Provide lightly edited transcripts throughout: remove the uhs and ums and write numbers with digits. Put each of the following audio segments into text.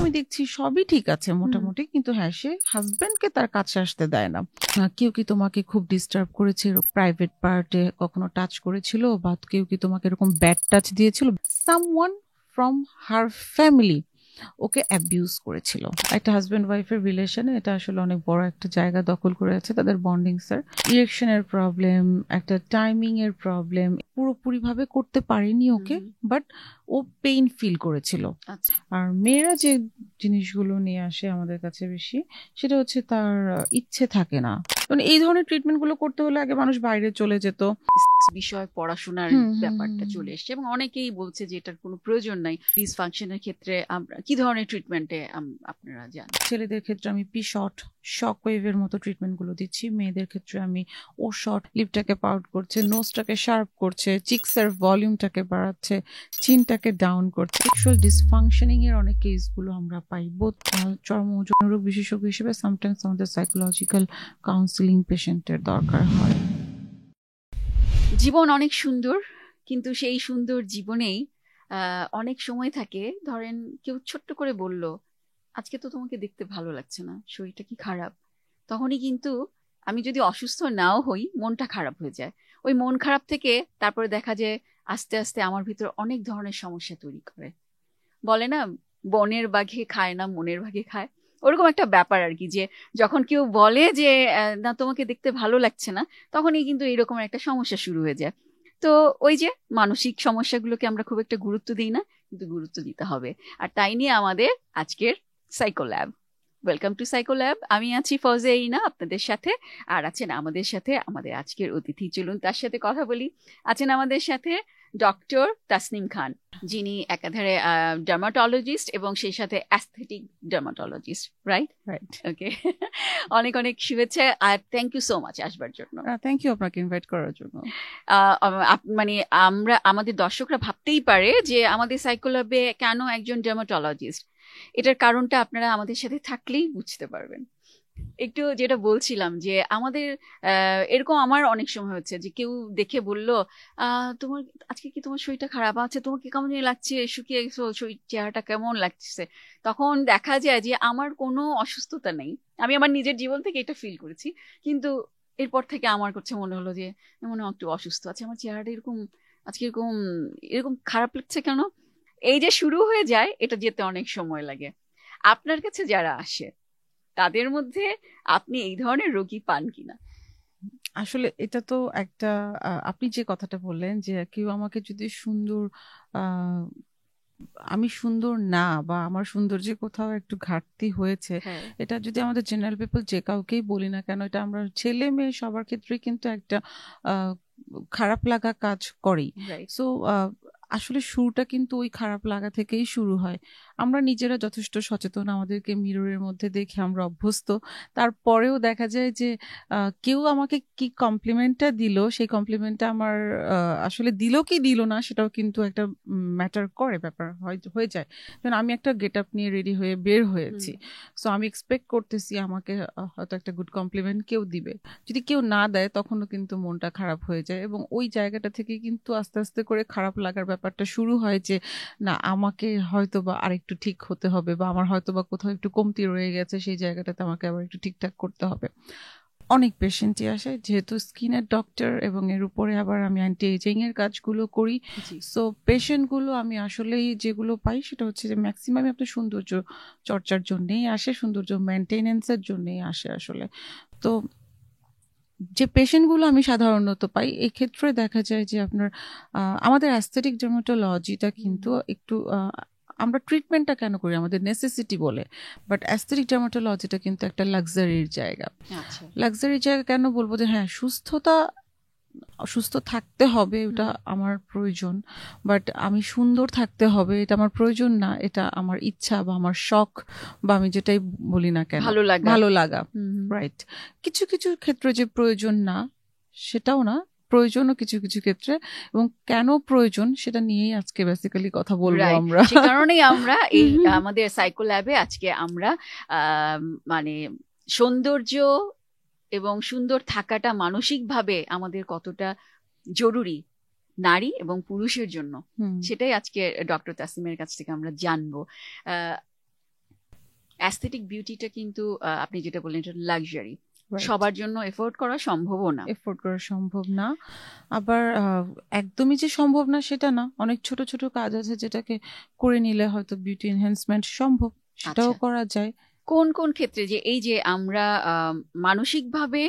আমি দেখছি সবই ঠিক আছে মোটামুটি, কিন্তু হ্যাঁ সে হাজবেন্ডকে তার কাছে আসতে দেয় না। কেউ কি তোমাকে খুব ডিস্টার্ব করেছে, প্রাইভেট পার্টে কখনো টাচ করেছিল, বা কেউ কি তোমাকে এরকম ব্যাড টাচ দিয়েছিল? Someone from her family okay abuse করেছিল। একটা হাজব্যান্ড ওয়াইফের রিলেশনে এটা আসলে অনেক বড় একটা জায়গা দখল করে আছে তাদের বন্ডিং স্যার। ইরেকশনের প্রবলেম, একটা টাইমিং এর প্রবলেম, পুরোপুরি ভাবে করতে পারেনি ওকে, বাট ও পেইন ফিল করেছিল। আর মেয়েরা যে জিনিসগুলো নিয়ে আসে আমাদের কাছে বেশি, সেটা হচ্ছে তার ইচ্ছে থাকে না। মানে এই ধরনের ট্রিটমেন্ট গুলো করতে হলে আগে মানুষ বাইরে চলে যেত, বিষয় পড়াশোনার ব্যাপারটা চলে এসছে, এবং অনেকেই বলছে যে এটার কোনো প্রয়োজন নাই। ডিসফাংশনের ক্ষেত্রে আমরা কি ধরনের ট্রিটমেন্টে আপনারা যান? ছেলেদের ক্ষেত্রে আমি পি শট, শক ওয়েভের মতো ট্রিটমেন্ট গুলো দিচ্ছি। মেয়েদের ক্ষেত্রে আমি ও শট, লিপটাকে পাউট করছে, নোজটাকে শার্প করছে, চিক্সের ভলিউমটাকে বাড়াচ্ছে, চিনটাকে ডাউন করছে। সেক্সুয়াল ডিসফাংশনিং এর অনেক কেসগুলো আমরা পাই, বোধ চর্ম যৌনরোগ বিশেষজ্ঞ হিসেবে সামটাইমস আমাদের সাইকোলজিক্যাল কাউন্সিলিং পেশেন্টের দরকার হয়। জীবন অনেক সুন্দর, কিন্তু সেই সুন্দর জীবনেই অনেক সময় থাকে, ধরেন কেউ ছোট্ট করে বলল আজকে তো তোমাকে দেখতে ভালো লাগছে না, শরীরটা কি খারাপ, তখনই কিন্তু আমি যদি অসুস্থ নাও হই মনটা খারাপ হয়ে যায়। ওই মন খারাপ থেকে তারপরে দেখা যায় আস্তে আস্তে আমার ভিতর অনেক ধরনের সমস্যা তৈরি করে। বলে না, বনের বাঘে খায় না মনের ভাগে খায়, ওরকম একটা ব্যাপার আর কি। যে যখন কেউ বলে যে না তোমাকে দেখতে ভালো লাগছে না, তখনই কিন্তু এরকম একটা সমস্যা শুরু হয়ে যায়। তো ওই যে মানসিক সমস্যাগুলোকে আমরা খুব একটা গুরুত্ব দিই না, কিন্তু গুরুত্ব দিতে হবে। আর তাই নিয়ে আমাদের আজকের psycho lab. Welcome to psycho lab. আমি আছি ফজেইনা আপনাদের সাথে, আর আছেন আমাদের সাথে আমাদের আজকের অতিথি। চলুন তার সাথে কথা বলি। আছেন আমাদের সাথে ডক্টর তাসনিম খান, যিনি একাধারে ডার্মাটোলজিস্ট এবং সেই সাথে অ্যাস্থেটিক ডার্মাটোলজিস্ট। রাইট? রাইট। ওকে। অনেক অনেক শুভেচ্ছা আর থ্যাংক ইউ সো মাচ আসবার জন্য। থ্যাংক ইউ আপনাকে ইনভাইট করার জন্য। মানে আমাদের দর্শকরা ভাবতেই পারে যে আমাদের সাইকো ল্যাবে কেন একজন ডার্মাটোলজিস্ট। এটার কারণটা আপনারা আমাদের সাথে থাকলেই বুঝতে পারবেন। একটু যেটা বলছিলাম যে আমাদের এরকম আমার অনেক সময় হচ্ছে যে কেউ দেখে বলল তোমার আজকে কি তোমার শরীরটা খারাপ আছে, তোমাকে কেমন লাগছে, শুকিয়ে গেছো, শরীর চেহারাটা কেমন লাগছে। তখন দেখা যায় যে আমার কোনো অসুস্থতা নেই, আমি আমার নিজের জীবন থেকে এটা ফিল করেছি, কিন্তু এরপর থেকে আমার কাছে মনে হলো যে মনে হয় একটু অসুস্থ আছে, আমার চেহারাটা এরকম আজকে এরকম এরকম খারাপ লাগছে কেন। এই যে শুরু হয়ে যায়, এটা যেতে অনেক সময় লাগে। আপনার কাছে যারা আসে তাদের মধ্যে আপনি এই ধরনের রোগী পান কিনা? আসলে এটা তো একটা আপনি যে কথাটা বললেন যে কেউ আমাকে যদি সুন্দর আমি সুন্দর না, বা আমার সৌন্দর্যে কোথাও একটু ঘাটতি হয়েছে, এটা যদি আমাদের জেনারেল পিপল যে কাউকেই বলি না কেন, এটা আমরা ছেলে মেয়ে সবার ক্ষেত্রে কিন্তু একটা খারাপ লাগা কাজ করেই। সো আসলে শুরুটা কিন্তু ওই খারাপ লাগা থেকেই শুরু হয়। আমরা নিজেরা যথেষ্ট সচেতন, আমাদেরকে মিররের মধ্যে দেখে আমরা অভ্যস্ত। তারপরেও দেখা যায় যে কেউ আমাকে কি কমপ্লিমেন্টটা দিল, সেই কমপ্লিমেন্টটা আমার আসলে দিল কি দিল না সেটাও কিন্তু একটা ম্যাটার করে, ব্যাপার হয়ে যায়। যেমন আমি একটা গেট আপ নিয়ে রেডি হয়ে বের হয়েছি, সো আমি এক্সপেক্ট করতেছি আমাকে হয়তো একটা গুড কমপ্লিমেন্ট কেউ দিবে। যদি কেউ না দেয় তখনও কিন্তু মনটা খারাপ হয়ে যায়, এবং ওই জায়গাটা থেকে কিন্তু আস্তে আস্তে করে খারাপ লাগার ব্যাপারটা শুরু হয় যে না আমাকে হয়তো বা আরেকটু ঠিক হতে হবে, বা আমার হয়তো বা কোথাও একটু কমতি রয়ে গেছে, সেই জায়গাটাতে আমাকে আবার একটু ঠিকঠাক করতে হবে। অনেক পেশেন্টই আসে, যেহেতু স্কিনের ডক্টর এবং এর উপরে আবার আমি অ্যান্টি এজিং এর কাজগুলো করি, সো পেশেন্টগুলো আমি আসলেই যেগুলো পাই সেটা হচ্ছে যে ম্যাক্সিমাম আপনার সৌন্দর্য চর্চার জন্যই আসে, সৌন্দর্য মেনটেনেন্সের জন্যই আসে আসলে। তো যে পেশেন্টগুলো আমি সাধারণত পাই এই ক্ষেত্রে দেখা যায় যে আপনার আমাদের অ্যাস্থেটিক ডার্মাটোলজিটা কিন্তু একটু আমরা ট্রিটমেন্টটা কেন করি আমাদের নেসেসিটি বলে, বাট অ্যাস্থেটিক ডার্মাটোলজিটা কিন্তু একটা লাক্সারির জায়গা। লাক্সারির জায়গা কেন বলবো, যে হ্যাঁ সুস্থ থাকতে হবে ওটা আমার প্রয়োজন, বাট আমি সুন্দর থাকতে হবে এটা আমার প্রয়োজন না, এটা আমার ইচ্ছা বা আমার শখ, বা আমি যেটাই বলি না কেন ভালো লাগা। রাইট। কিছু কিছু ক্ষেত্রে যে প্রয়োজন না সেটাও না, প্রয়োজনও কিছু কিছু ক্ষেত্রে, এবং কেন প্রয়োজন সেটা নিয়েই আজকে বেসিক্যালি কথা বলবো আমরা। সে কারণেই আমরা এই আমাদের সাইকো ল্যাবে আজকে আমরা মানে সৌন্দর্য এবং সুন্দর থাকাটা মানসিকভাবে আমাদের কতটা জরুরি নারী এবং পুরুষের জন্য, সেটাই আজকে ডক্টর তাসনিমের কাছ থেকে আমরা জানবো। অ্যাস্থেটিক বিউটিটা কিন্তু আপনি যেটা বললেন এটা লাক্সারি, সবার জন্য এফোর্ড করা সম্ভবও না, এফোর্ড করা সম্ভব না। আবার একদমই যে সম্ভব না সেটা না, অনেক ছোট ছোট কাজ আছে যেটাকে করে নিলে হয়তো বিউটি এনহ্যান্সমেন্ট সম্ভব, সেটাও করা যায়। কোন কোন ক্ষেত্রে, যে এই যে আমরা মানসিকভাবে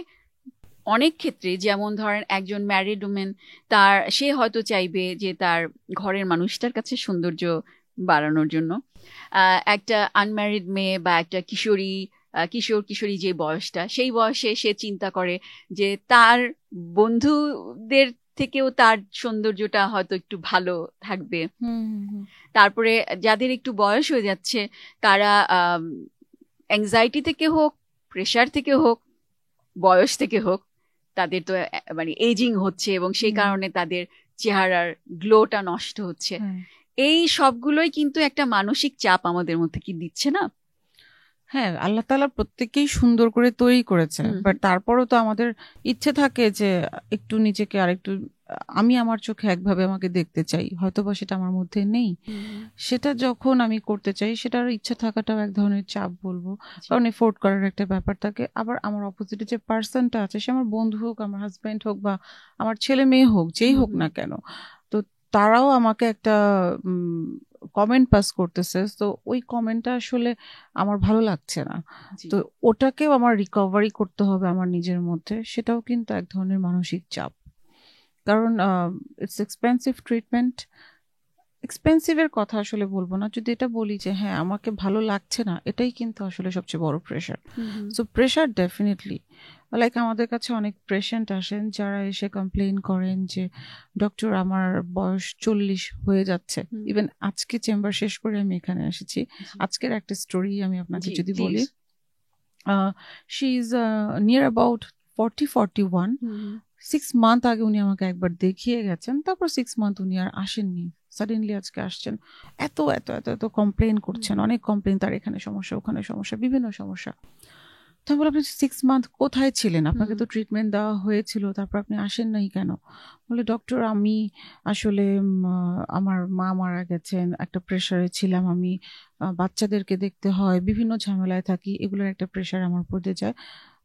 অনেক ক্ষেত্রে, যেমন ধরেন একজন ম্যারিড উমেন, সে হয়তো চাইবে যে তার ঘরের মানুষটার কাছে সৌন্দর্য বাড়ানোর জন্য, একটা আনম্যারিড মেয়ে বা একটা কিশোরী যে বয়সটা, সেই বয়সে সে চিন্তা করে যে তার বন্ধুদের থেকেও তার সৌন্দর্যটা হয়তো একটু ভালো থাকবে। তারপরে যাদের একটু বয়স হয়ে যাচ্ছে, তারা অ্যাংজাইটি থেকে হোক, প্রেশার থেকে হোক, বয়স থেকে হোক, তাদের তো মানে এজিং হচ্ছে এবং সেই কারণে তাদের চেহারার গ্লোটা নষ্ট হচ্ছে। এই সবগুলোই কিন্তু একটা মানসিক চাপ আমাদের মধ্যে কি দিচ্ছে না? হ্যাঁ, আল্লাহ তাআলা প্রত্যেককেই সুন্দর করে তৈরি করেছে, বাট তারপরও তো আমাদের ইচ্ছে থাকে যে একটু নিজেকে আরেকটু, আমি আমার চোখে একভাবে আমাকে দেখতে চাই, হয়তোবা সেটা আমার মধ্যে নেই। সেটা যখন আমি করতে চাই, সেটার ইচ্ছা থাকাটাও এক ধরনের চাপ বলবো, কারণ এফোর্ড করার একটা ব্যাপার থাকে। আবার আমার অপোজিটে যে পার্সনটা আছে, সে আমার বন্ধু হোক, আমার হাজব্যান্ড হোক, বা আমার ছেলে মেয়ে হোক, যেই হোক না কেন, তো তারাও আমাকে একটা কমেন্ট পাস করতেছে, তো ওই কমেন্টটা আসলে আমার ভালো লাগছে না, তো ওটাকেও আমার রিকভারি করতে হবে আমার নিজের মধ্যে, সেটাও কিন্তু এক ধরনের মানসিক চাপ। কারণ ইটস এক্সপেন্সিভ ট্রিটমেন্ট। এক্সপেন্সিভের কথা আসলে বলবো না, যদি এটা বলি যে হ্যাঁ আমাকে ভালো লাগছে না, এটাই কিন্তু আসলে সবচেয়ে বড় pressure. So pressure definitely, like আমাদের কাছে অনেক পেশেন্ট আসেন যারা এসে কমপ্লেইন করেন যে ডক্টর আমার বয়স 40 হয়ে যাচ্ছে। ইভেন আজকে চেম্বার শেষ করে আমি এখানে এসেছি, আজকের একটা স্টোরি আমি আপনাকে যদি বলি, she is near about 40-41। 6 month আগে উনি আমাকে একবার দেখিয়ে গেছেন, তারপর 6 মান্থ উনি আর আসেননি, সাডেনলি আজকে আসছেন। এত এত এত এত কমপ্লেন করছেন, অনেক কমপ্লেন, তার এখানে সমস্যা, ওখানে সমস্যা, বিভিন্ন সমস্যা। তো আমি বললাম, আপনি 6 মান্থ কোথায় ছিলেন? আপনাকে তো ট্রিটমেন্ট দেওয়া হয়েছিল, তারপর আপনি আসেন নাই কেন? বলে, ডক্টর আমি আসলে আমার মা মারা গেছেন, একটা প্রেশারে ছিলাম, আমি বাচ্চাদেরকে দেখতে হয়, বিভিন্ন ঝামেলায় থাকি, এগুলোর একটা প্রেশার আমার উপর দিয়ে যায়।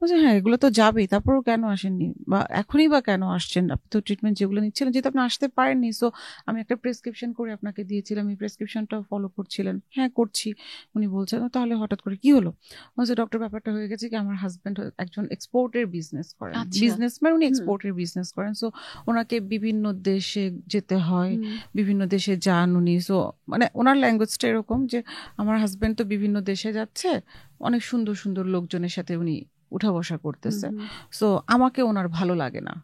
বলছে হ্যাঁ এগুলো তো যাবেই, তারপরও কেন আসেননি, বা এখনই বা কেন আসছেন? আপনি তো ট্রিটমেন্ট যেগুলো নিচ্ছিলেন, যেহেতু আপনি আসতে পারেননি, সো আমি একটা প্রেসক্রিপশন করে আপনাকে দিয়েছিলাম, এই প্রেসক্রিপশনটাও ফলো করছিলেন? হ্যাঁ করছি। উনি বলছেন তাহলে হঠাৎ করে কি হলো? বলছে ডক্টর ব্যাপারটা হয়ে গেছে কি, আমার হাজব্যান্ড একজন এক্সপোর্টের বিজনেস করেন, বিজনেসম্যান, উনি এক্সপোর্টের বিজনেস করেন, সো ওনাকে বিভিন্ন দেশে যেতে হয়, বিভিন্ন দেশে যান উনি। সো মানে ওনার ল্যাঙ্গুয়েজটা এরকম যে আমার হাজব্যান্ড তো বিভিন্ন দেশে যাচ্ছে, অনেক সুন্দর সুন্দর লোকজনের সাথে উনি উঠা বসা করতেছে, সো আমাকে ওনার ভালো লাগে না।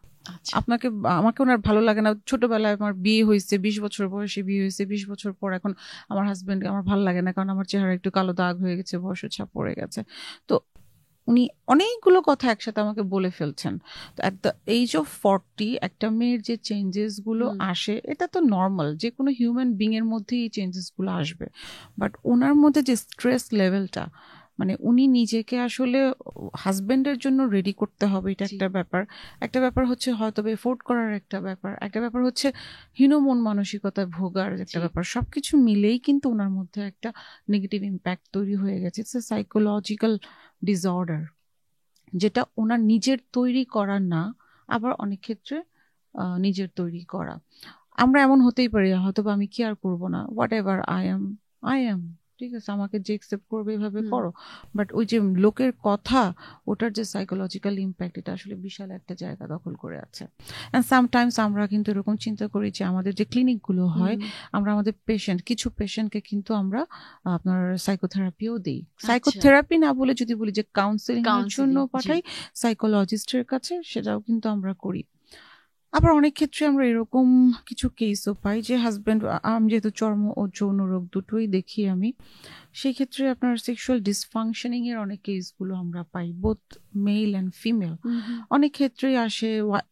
আমাকে ওনার ভালো লাগে না। ছোটবেলায় আমার বিয়ে হয়েছে, 20 বছর বয়সে বিয়ে হয়েছে, 20 বছর পর এখন আমার হাজবেন্ড আমার ভালো লাগে না, কারণ আমার চেহারা একটু কালো দাগ হয়ে গেছে, বয়সের ছাপ পড়ে গেছে। তো উনি অনেকগুলো কথা একসাথে আমাকে বলে ফেলছেন। তো অ্যাট দ্য এজ অফ 40 একটা মেয়ের যে চেঞ্জেস গুলো আসে, এটা তো নর্মাল, যে কোনো হিউম্যান বিং এর মধ্যেই এই চেঞ্জেস গুলো আসবে। বাট ওনার মধ্যে যে স্ট্রেস লেভেলটা, মানে উনি নিজেকে আসলে হাজবেন্ডের জন্য রেডি করতে হবে, এটা একটা ব্যাপার। একটা ব্যাপার হচ্ছে হয়তো এফোর্ড করার একটা ব্যাপার, একটা ব্যাপার হচ্ছে হীনমন মানসিকতায় ভোগার একটা ব্যাপার। সবকিছু মিলেই কিন্তু ওনার মধ্যে একটা নেগেটিভ ইম্প্যাক্ট তৈরি হয়ে গেছে। ইটস এ সাইকোলজিক্যাল ডিসঅর্ডার, যেটা ওনার নিজের তৈরি করা না, আবার অনেক ক্ষেত্রে নিজের তৈরি করা। আমরা এমন হতেই পারি, হয়তো আমি কি আর করবো না, হোয়াট এভার আই এম, ঠিক আছে, আমাকে যে একসেপ্ট করবে এভাবে করো। বাট ওই যে লোকের কথা, ওটার যে সাইকোলজিক্যাল ইম্প্যাক্ট, এটা আসলে বিশাল একটা জায়গা দখল করে আছে। অ্যান্ড সামটাইমস আমরা কিন্তু এরকম চিন্তা করি যে আমাদের যে ক্লিনিকগুলো হয়, আমরা আমাদের কিছু পেশেন্টকে কিন্তু আমরা আপনার সাইকোথেরাপিও দিই। সাইকোথেরাপি না বলে যদি বলি যে কাউন্সেলিং এর জন্য পাঠাই সাইকোলজিস্টের কাছে, সেটাও কিন্তু আমরা করি। আবার অনেক ক্ষেত্রে আমরা এরকম কিছু কেসও পাই যে হাজব্যান্ড, আমি যেহেতু চর্ম ও যৌন রোগ দুটোই দেখি আমি, সেই ক্ষেত্রে আপনার সেক্সুয়াল ডিসফাংশনিং এর অনেক কেসগুলো আমরা পাই, বোথ মেল অ্যান্ড ফিমেল। অনেক ক্ষেত্রেই আসে,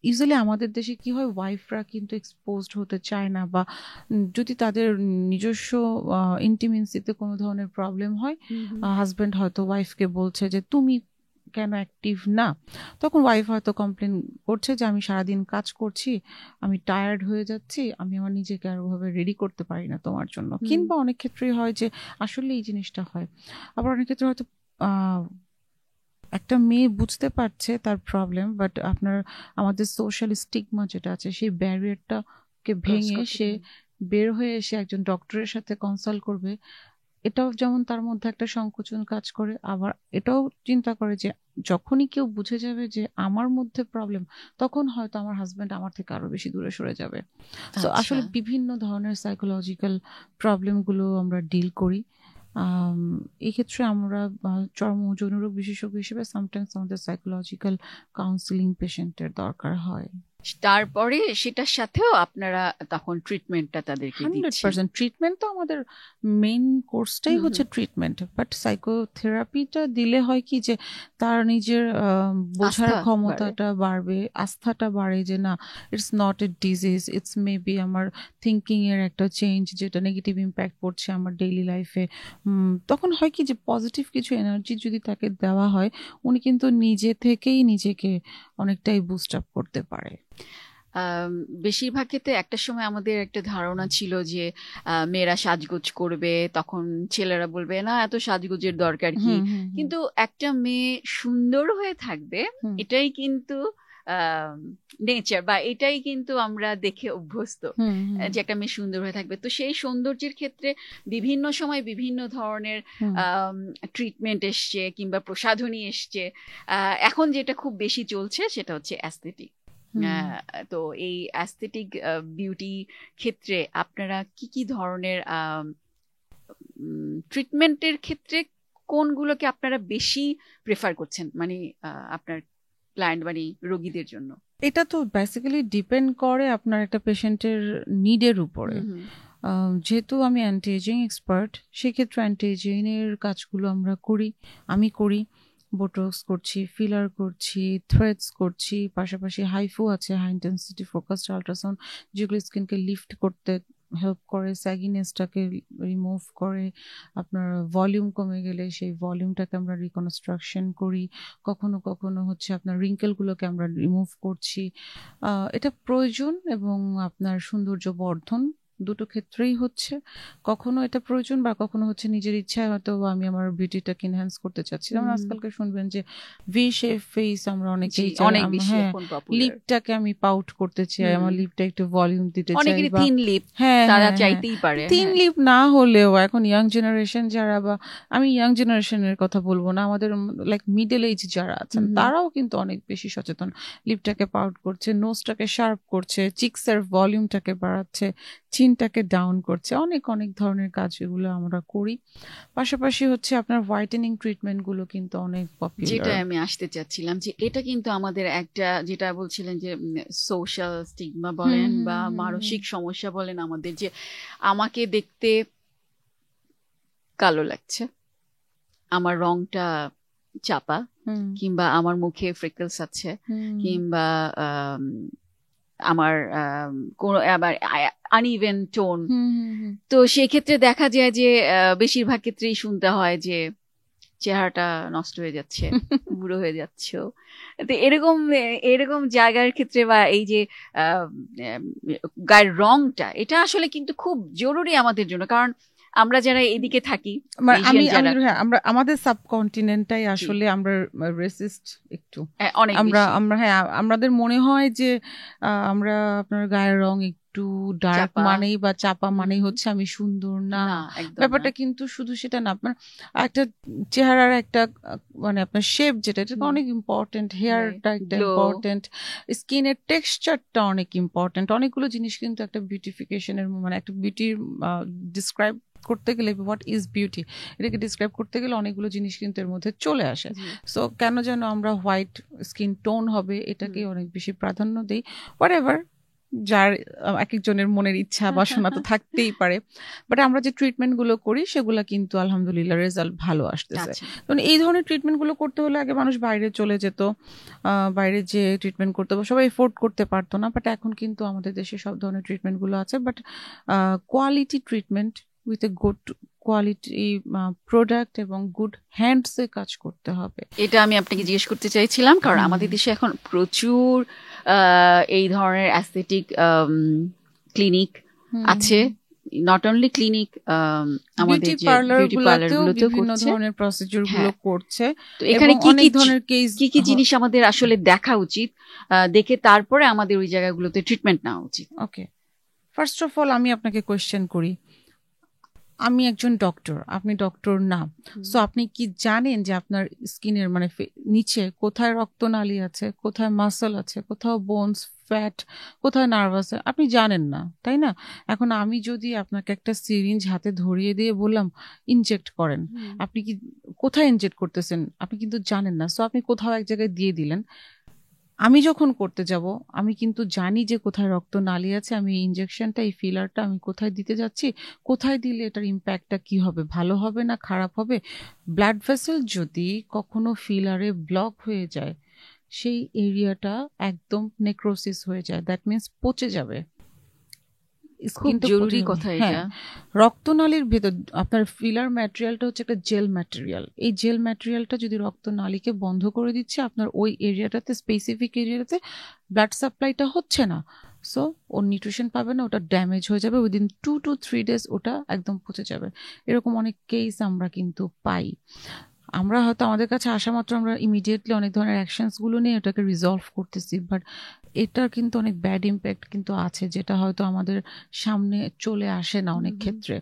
ইউজুয়ালি আমাদের দেশে কি হয়, ওয়াইফরা কিন্তু এক্সপোজড হতে চায় না, বা যদি তাদের নিজস্ব ইন্টিমেন্সিতে কোনো ধরনের প্রবলেম হয়, হাজব্যান্ড হয়তো ওয়াইফকে বলছে যে তুমি কেন অ্যাক্টিভ না, তখন ওয়াইফ হয়তো কমপ্লেন করছে যে আমি সারাদিন কাজ করছি, আমি টায়ার্ড হয়ে যাচ্ছি, আমি আমার নিজেকে আর ওভাবে রেডি করতে পারি না তোমার জন্য। কিংবা অনেক ক্ষেত্রেই হয় যে আসলে এই জিনিসটা হয়। আবার অনেক ক্ষেত্রে হয়তো একটা মেয়ে বুঝতে পারছে তার প্রবলেম, বাট আমাদের সোশ্যাল স্টিগমা যেটা আছে সেই ব্যারিয়ারটাকে ভেঙে সে বের হয়ে এসে একজন ডক্টরের সাথে কনসাল্ট করবে, এটাও যেমন তার মধ্যে একটা সংকোচন কাজ করে। আবার এটাও চিন্তা করে যে যখনই কেউ বুঝে যাবে যে আমার মধ্যে প্রবলেম, তখন হয়তো আমার হাজবেন্ড আমার থেকে আরো বেশি দূরে সরে যাবে। তো আসলে বিভিন্ন ধরনের সাইকোলজিক্যাল প্রবলেমগুলো আমরা ডিল করি। এই ক্ষেত্রে আমরা চর্ম যৌনরোগ বিশেষজ্ঞ হিসেবে সামটাইমস আমাদের সাইকোলজিক্যাল কাউন্সিলিং পেশেন্টের দরকার হয়। তারপরে সেটার সাথেও আপনারা তখন ট্রিটমেন্টটা তাদেরকে দিচ্ছেন। 100% ট্রিটমেন্ট তো আমাদের মেইন কোর্সটাই হচ্ছে ট্রিটমেন্ট, বাট সাইকোথেরাপিটা দিলে হয় কি যে তার নিজের বোঝার ক্ষমতাটা বাড়বে, আস্থাটা বাড়ে যে না, it's not a disease, it's maybe আমার থিঙ্কিং এর একটা চেঞ্জ যেটা নেগেটিভ ইম্প্যাক্ট পড়ছে আমার ডেইলি লাইফে। তখন হয় কি যে পজিটিভ কিছু এনার্জি যদি তাকে দেওয়া হয়, উনি কিন্তু নিজে থেকেই নিজেকে অনেকটাই বুস্ট আপ করতে পারে। বেশিরভাগ ক্ষেত্রে একটা সময় আমাদের একটা ধারণা ছিল যে মেয়েরা সাজগোজ করবে, তখন ছেলেরা বলবে না এত সাজগোজের দরকার কি, কিন্তু একটা মেয়ে সুন্দর হয়ে থাকবে এটাই কিন্তু নেচার, বা এটাই কিন্তু আমরা দেখে অভ্যস্ত যে একটা মেয়ে সুন্দর হয়ে থাকবে। তো সেই সৌন্দর্যের ক্ষেত্রে বিভিন্ন সময় বিভিন্ন ধরনের ট্রিটমেন্ট এসছে কিংবা প্রসাধনী এসছে। এখন যেটা খুব বেশি চলছে সেটা হচ্ছে অ্যাস্থেটিক। তো এই অ্যাস্থেটিক বিউটি ক্ষেত্রে আপনারা কি কি ধরনের ট্রিটমেন্টের ক্ষেত্রে কোনগুলোকে আপনারা বেশি প্রেফার করছেন, মানে আপনার ক্লায়েন্ট মানে রোগীদের জন্য? এটা তো বেসিক্যালি ডিপেন্ড করে আপনার একটা পেশেন্টের নিডের উপরে। যেহেতু আমি অ্যান্টি এজিং এক্সপার্ট, সেক্ষেত্রে অ্যান্টি এজিং এর কাজগুলো আমি করি। বোটক্স করছি, ফিলার করছি, থ্রেডস করছি, পাশাপাশি হাইফু আছে, হাই ইন্টেন্সিটি ফোকাসড আল্ট্রাসাউন্ড, যেগুলো স্কিনকে লিফট করতে হেল্প করে, স্যাগিনেসটাকে রিমুভ করে, আপনার ভলিউম কমে গেলে সেই ভলিউমটাকে আমরা রিকনস্ট্রাকশন করি, কখনো কখনো হচ্ছে আপনার রিঙ্কেলগুলোকে আমরা রিমুভ করছি। এটা প্রয়োজন, এবং আপনার সৌন্দর্য বর্ধন দুটো ক্ষেত্রেই হচ্ছে। কখনো এটা প্রয়োজন, বা কখনো হচ্ছে নিজের ইচ্ছায় হয়তো আমি আমার বিউটিটাকে এনহ্যান্স করতে চাচ্ছি। যেমন আজকালকে শুনবেন যে ভি শেপ ফেস আমরা অনেকেই চাই, হ্যাঁ, লিপটাকে আমি পাউট করতে চাই, আমার লিপটা একটু ভলিউম দিতে চাই, থিন লিপ তারা চাইতেই পারে। থিন লিপ না হলেও এখন ইয়াং জেনারেশন যারা, বা আমি ইয়াং জেনারেশনের কথা বলবো না, আমাদের লাইক মিডল এজ যারা আছেন তারাও কিন্তু অনেক বেশি সচেতন, লিপটাকে পাউট করছে, নোজটাকে শার্প করছে, চিকসের ভলিউমটাকে বাড়াচ্ছে, চিনটাকে ডাউন করছে, অনেক অনেক ধরনের কাজ এগুলো আমরা করি। পাশাপাশি হচ্ছে আপনার হোয়াইটেনিং ট্রিটমেন্ট গুলো কিন্তু অনেক পপুলার। যেটা আমি আসতে চাচ্ছিলাম যে এটা কিন্তু আমাদের একটা, যেটা বলছিলেন যে সোশ্যাল স্টিগমা বলেন বা মানসিক সমস্যা বলেন আমাদের, যে আমাকে দেখতে কালো লাগছে, আমার রংটা চাপা, কিংবা আমার মুখে ফ্রিকলস আছে, কিংবা আমার কোনো আবার আনইভেন টোন। তো সেক্ষেত্রে দেখা যায় যে বেশিরভাগ ক্ষেত্রেই শুনতে হয় যে চেহারাটা নষ্ট হয়ে যাচ্ছে, বুড়ো হয়ে যাচ্ছে। তো এরকম জায়গার ক্ষেত্রে, বা এই যে গায়ের রংটা, এটা আসলে কিন্তু খুব জরুরি আমাদের জন্য, কারণ আমরা যারা এদিকে থাকি, আমরা আমাদের সাবকন্টিনেন্টটাই আসলে আমরা রেসিস্ট একটু, আমাদের মনে হয় যে আমরা আপনার গায়ের রং একটু ডার্ক মানেই বা চাপা মানেই হচ্ছে আমি সুন্দর না। ব্যাপারটা কিন্তু শুধু সেটা না, আপনার একটা চেহারার একটা মানে আপনার শেপ যেটা, এটা অনেক ইম্পর্টেন্ট, হেয়ারটা একটা ইম্পর্টেন্ট, স্কিনের টেক্সচারটা অনেক ইম্পর্টেন্ট। অনেকগুলো জিনিস কিন্তু একটা বিউটিফিকেশনের, মানে একটা বিউটি ডিসক্রাইব করতে গেলে, হোয়াট ইজ বিউটি, এটাকে ডিসক্রাইব করতে গেলে অনেকগুলো জিনিস কিন্তু এর মধ্যে চলে আসে। সো কেন যেন আমরা হোয়াইট স্কিন টোন হবে এটাকে অনেক বেশি প্রাধান্য দিই। হোয়াটএভার, যার এক একজনের মনের ইচ্ছা বাসনা তো থাকতেই পারে, বাট আমরা যে ট্রিটমেন্ট গুলো করি সেগুলো কিন্তু আলহামদুলিল্লাহ রেজাল্ট ভালো আসতেছে। কারণ এই ধরনের ট্রিটমেন্ট গুলো করতে হলে আগে মানুষ বাইরে চলে যেত, বাইরে যে ট্রিটমেন্ট করতে সবাই এফোর্ড করতে পারতো না, বাট এখন কিন্তু আমাদের দেশে সব ধরনের ট্রিটমেন্ট গুলো আছে, but quality treatment with a good quality product এবং গুড হ্যান্ডসে কাজ করতে হবে। এটা আমি আপনাকে জিজ্ঞেস করতে চাইছিলাম, কারণ আমাদের দেশে এখন প্রচুর এই ধরনের অ্যাস্থেটিক ক্লিনিক আছে, নট অনলি ক্লিনিক, আমাদের যে বিউটি পার্লারগুলোতেও বিভিন্ন ধরনের প্রসিডিউর গুলো করছে। তো এখানে কি কি জিনিস আমাদের আসলে দেখা উচিত, দেখে তারপরে আমাদের ওই জায়গাগুলোতে ট্রিটমেন্ট নেওয়া উচিত? ওকে, ফার্স্ট অফ অল আমি আপনাকে কোয়েশ্চেন করি, আমি একজন ডক্টর, আপনি ডক্টর না, সো আপনি কি জানেন যে আপনার স্কিনের মানে নিচে কোথায় রক্তনালী আছে, কোথায় মাসল আছে, কোথাও বোনস, ফ্যাট, কোথায় নার্ভ আছে? আপনি জানেন না, তাই না? এখন আমি যদি আপনাকে একটা সিরিঞ্জ হাতে ধরিয়ে দিয়ে বললাম ইনজেক্ট করেন, আপনি কি কোথায় ইনজেক্ট করতেছেন আপনি কিন্তু জানেন না, সো আপনি কোথাও এক জায়গায় দিয়ে দিলেন। আমি যখন করতে যাব আমি কিন্তু জানি যে কোথায় রক্তনালী আছে, আমি এই ইনজেকশনটা, এই ফিলারটা আমি কোথায় দিতে যাচ্ছি, কোথায় দিলে এটার ইম্প্যাক্টটা কি হবে, ভালো হবে না খারাপ হবে। ব্লাড ভেসেল যদি কখনো ফিলারে ব্লক হয়ে যায়, সেই এরিয়াটা একদম নেক্রোসিস হয়ে যায়, দ্যাট মিন্স পচে যাবে। খুব জরুরি কথা এটা। রক্তনালীর ভেতর আপনার ফিলার ম্যাটেরিয়ালটা হচ্ছে একটা জেল ম্যাটেরিয়াল, এই জেল ম্যাটেরিয়ালটা যদি রক্তনালীকে বন্ধ করে দিচ্ছে, আপনার ওই এরিয়াটাতে, স্পেসিফিক এরিয়াটাতে ব্লাড সাপ্লাইটা হচ্ছে না, সো ওর নিউট্রিশন পাবে না, ওটা ড্যামেজ হয়ে যাবে, উইদিন 2 to 3 days ওটা একদম পচে যাবে। এরকম অনেক কেস আমরা কিন্তু পাই। আমরা হয়তো আমাদের কাছে আসা মাত্র আমরা ইমিডিয়েটলি অনেক ধরনের অ্যাকশনসগুলো নিয়ে এটাকে রিজলভ করতেছি, বাট এটার কিন্তু অনেক ব্যাড ইম্প্যাক্ট কিন্তু আছে, যেটা হয়তো আমাদের সামনে চলে আসে না অনেক ক্ষেত্রে।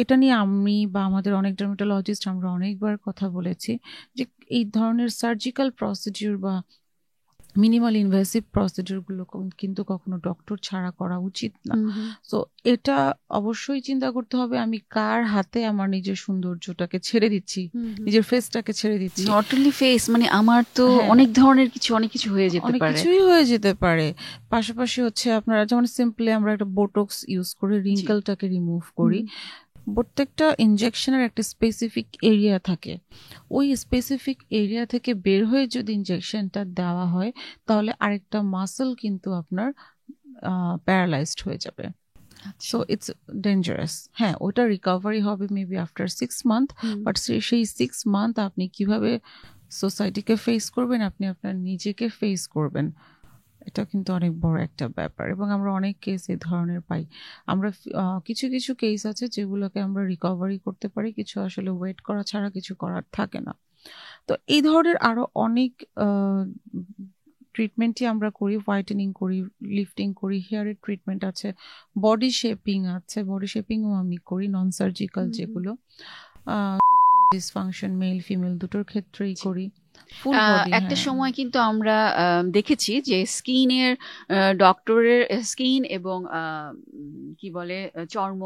এটা নিয়ে আমি বা আমাদের অনেক ডার্মাটোলজিস্ট আমরা অনেকবার কথা বলেছি যে এই ধরনের সার্জিক্যাল প্রসিডিউর বা মিনিমাল ইনভেসিভ প্রসিডিউরগুলো কিন্তু কখনো ডক্টর ছাড়া করা উচিত না। সো এটা অবশ্যই চিন্তা করতে হবে, আমি কার হাতে আমার নিজের সৌন্দর্যটাকে ছেড়ে দিচ্ছি, নিজের ফেসটাকে ছেড়ে দিচ্ছি। নট অনলি ফেস, মানে আমার তো অনেক ধরনের অনেক কিছু হয়ে যেতে পারে, অনেক কিছুই হয়ে যেতে পারে। পাশাপাশি হচ্ছে আপনারা যেমন সিম্পলি আমরা একটা বোটক্স ইউজ করে রিঙ্কেলটাকে রিমুভ করি, প্রত্যেকটা ইনজেকশনের একটা স্পেসিফিক এরিয়া থাকে, ওই স্পেসিফিক এরিয়া থেকে বের হয়ে যদি ইনজেকশনটা দেওয়া হয় তাহলে আরেকটা মাসল কিন্তু আপনার প্যারালাইজড হয়ে যাবে। So it's dangerous. হ্যাঁ, ওটা রিকভারি হবে মেবি আফটার 6 months, বাট সেই 6 months আপনি কিভাবে সোসাইটিকে ফেস করবেন, আপনি আপনার নিজেকে ফেস করবেন, এটা কিন্তু অনেক বড় একটা ব্যাপার। এবং আমরা অনেক কেস এই ধরনের পাই। আমরা কিছু কিছু কেস আছে যেগুলোকে আমরা রিকভারি করতে পারি, কিছু আসলে ওয়েট করা ছাড়া কিছু করার থাকে না। তো এই ধরনের আরো অনেক ট্রিটমেন্টই আমরা করি, হোয়াইটেনিং করি, লিফটিং করি, হেয়ারের ট্রিটমেন্ট আছে, বডি শেপিং আছে, বডি শেপিংও আমি করি, নন সার্জিক্যাল যেগুলো, ডিসফাংশন মেল ফিমেল দুটোর ক্ষেত্রেই করি। একটা সময় কিন্তু আমরা দেখেছি যে স্কিনের ডক্টরের, স্কিন এবং কি বলে চর্ম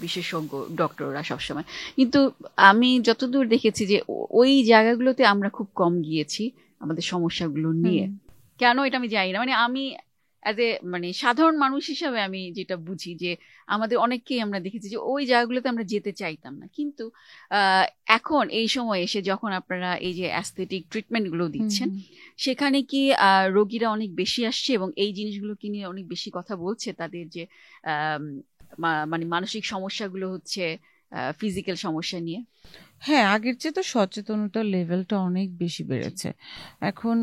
বিশেষজ্ঞ ডক্টররা সবসময়, কিন্তু আমি যতদূর দেখেছি যে ওই জায়গাগুলোতে আমরা খুব কম গিয়েছি আমাদের সমস্যাগুলো নিয়ে। কেন এটা আমি জানি না, মানে আমি অ্যাজ এ মানে সাধারণ মানুষ হিসাবে আমি যেটা বুঝি যে আমাদের অনেককেই আমরা দেখেছি যে ওই জায়গাগুলোতে আমরা যেতে চাইতাম না, কিন্তু এখন এই সময় এসে যখন আপনারা এই যে অ্যাস্থেটিক ট্রিটমেন্টগুলো দিচ্ছেন, সেখানে কি রোগীরা অনেক বেশি আসছে এবং এই জিনিসগুলোকে নিয়ে অনেক বেশি কথা বলছে, তাদের যে মানে মানসিক সমস্যাগুলো হচ্ছে ফিজিক্যাল সমস্যা নিয়ে? হ্যাঁ, আগের চেয়ে তো সচেতনতার লেভেলটা অনেক বেশি বেড়েছে। এখন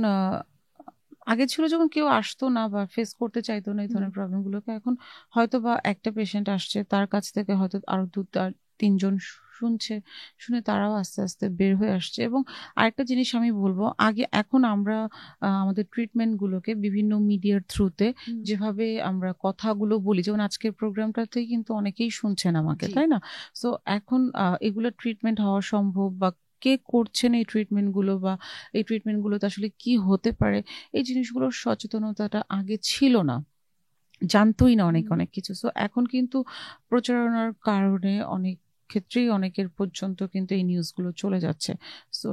আগে ছিল যখন কেউ আসতো না বা ফেস করতে চাইতো না এই ধরনের প্রবলেমগুলোকে, এখন হয়তো বা একটা পেশেন্ট আসছে, তার কাছ থেকে হয়তো আরো 2-3 জন শুনে তারাও আস্তে আস্তে বের হয়ে আসছে। এবং আরেকটা জিনিস আমি বলবো, এখন আমরা আমাদের ট্রিটমেন্টগুলোকে বিভিন্ন মিডিয়ার থ্রুতে যেভাবে আমরা কথাগুলো বলি, যেমন আজকের প্রোগ্রামটাতেই কিন্তু অনেকেই শুনছেন আমাকে, তাই না? সো এখন এগুলো ট্রিটমেন্ট হওয়া সম্ভব, বা কে করছেন এই ট্রিটমেন্টগুলো, বা এই ট্রিটমেন্টগুলোতে আসলে কি হতে পারে, এই জিনিসগুলোর সচেতনতাটা আগে ছিল না, জানতোই না অনেক কিছু। সো এখন কিন্তু প্রচারণার কারণে অনেক ক্ষেত্রেই অনেকের পর্যন্ত কিন্তু এই নিউজগুলো চলে যাচ্ছে, সো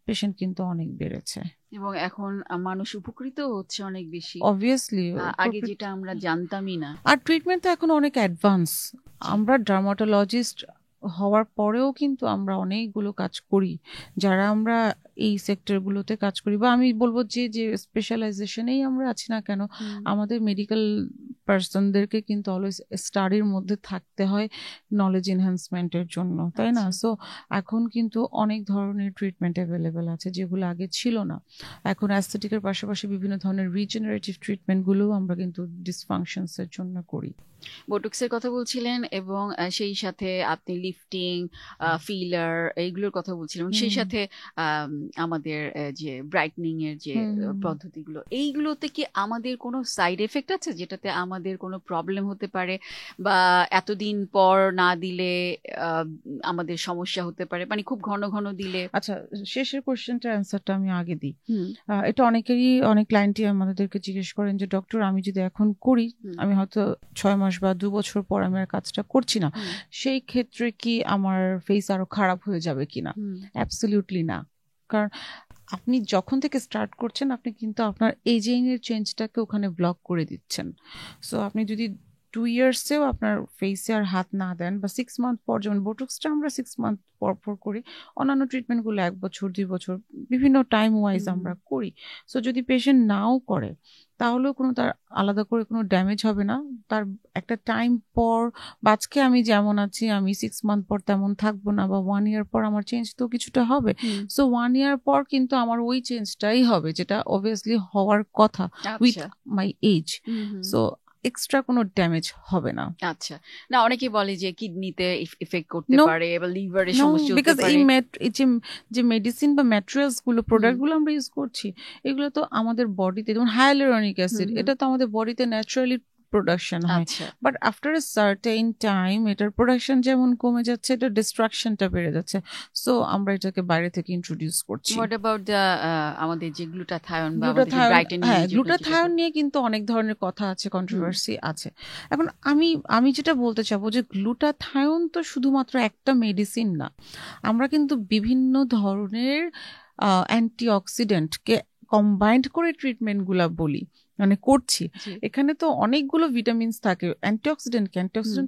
পেশেন্ট কিন্তু অনেক বেড়েছে এবং এখন মানুষ উপকৃত হচ্ছে অনেক বেশি, অবভিয়াসলি, আগে যেটা আমরা জানতামই না। আর ট্রিটমেন্ট তো এখন অনেক অ্যাডভান্স। আমরা ডার্মাটোলজিস্ট হওয়ার পরেও কিন্তু আমরা অনেকগুলো কাজ করি, যারা আমরা এই সেক্টরগুলোতে কাজ করি, বা আমি বলবো যে যে স্পেশালাইজেশনেই আমরা আছি না কেন, আমাদের মেডিকেল পার্সনদেরকে কিন্তু অলওয়েজ স্টাডির মধ্যে থাকতে হয় নলেজ এনহ্যান্সমেন্টের জন্য, তাই না? সো এখন কিন্তু অনেক ধরনের ট্রিটমেন্ট অ্যাভেলেবেল আছে যেগুলো আগে ছিল না। এখন অ্যাস্থেটিকের পাশাপাশি বিভিন্ন ধরনের রিজেনারেটিভ ট্রিটমেন্টগুলোও আমরা কিন্তু ডিসফাংশনসের জন্য করি। বোটক্সের কথা বলছিলেন এবং সেই সাথে আপনি লিফটিং, ফিলার এইগুলোর কথা বলছিলেন, সেই সাথে আমাদের যে ব্রাইটনিং এর যে পদ্ধতিগুলো, এইগুলোতে কি আমাদের কোনো সাইড এফেক্ট আছে যেটাতে আমাদের কোনো প্রবলেম হতে পারে, বা এতদিন পর না দিলে আমাদের সমস্যা হতে পারে, মানে খুব ঘন ঘন দিলে? আচ্ছা, শেষের কোশ্চেনটার অ্যান্সারটা আমি আগে দিই। এটা অনেকেরই, অনেক ক্লায়েন্টই আমাদেরকে জিজ্ঞেস করেন যে ডক্টর আমি যদি এখন করি, আমি হয়তো 6 মাস বা 2 বছর পর আমি আর কাজটা করছি না, সেই ক্ষেত্রে কি আমার ফেস আরো খারাপ হয়ে যাবে কিনা? অ্যাবসলিউটলি না। কারণ আপনি যখন থেকে স্টার্ট করছেন আপনি কিন্তু আপনার এজিং এর চেঞ্জটাকে ওখানে ব্লক করে দিচ্ছেন। সো আপনি যদি 2 ইয়ার্সেও আপনার ফেসে আর হাত না দেন, বা 6 মান্থ পর, যেমন বোটক্সটা আমরা 6 মান্থ পর পর করি, অন্যান্য ট্রিটমেন্টগুলো 1 বছর 2 বছর বিভিন্ন টাইম ওয়াইজ আমরা করি। সো যদি পেশেন্ট নাও করে তাহলেও কোনো তার আলাদা করে কোনো ড্যামেজ হবে না। তার একটা টাইম পর, আজকে আমি যেমন আছি আমি 6 মান্থ পর তেমন থাকবো না, বা 1 ইয়ার পর আমার চেঞ্জ তো কিছুটা হবে। সো 1 ইয়ার পর কিন্তু আমার ওই চেঞ্জটাই হবে যেটা অবভিয়াসলি হওয়ার কথা with my age. So extra কোনো ড্যামেজ হবে না। আচ্ছা, না অনেকেই বলে যে কিডনিতে ইফেক্ট করতে পারে বা লিভারে সমস্যা হতে পারে। এই যে মেডিসিন বা ম্যাটেরিয়ালস গুলো, প্রোডাক্ট গুলো আমরা ইউজ করছি, এগুলো তো আমাদের বডিতে, যেমন হাইয়ালুরনিক অ্যাসিড, এটা তো আমাদের বডিতে ন্যাচারালি প্রোডাকশন হয়, but after a certain time এটার প্রোডাকশন যেমন কমে যাচ্ছে, এটা ডিস্ট্রাকশনটা বেড়ে যাচ্ছে। সো আমরা এটাকে বাইরে থেকে ইন্ট্রোডিউস করছি। হোয়াট অ্যাবাউট দ্য আমাদের যে গ্লুটাথায়ন বা আমাদের যে ব্রাইটেনিং? হ্যাঁ, গ্লুটাথায়ন নিয়ে কিন্তু অনেক ধরনের কথা আছে, কন্ট্রোভার্সি আছে। এখন আমি যেটা বলতে চাবো যে গ্লুটাথায়ন তো শুধুমাত্র একটা মেডিসিন না, আমরা কিন্তু বিভিন্ন ধরনের অ্যান্টিঅক্সিডেন্টকে কম্বাইন্ড করে ট্রিটমেন্টগুলা বলি, মানে করছি। এখানে তো অনেকগুলো ভিটামিনস থাকে, অ্যান্টিঅক্সিডেন্ট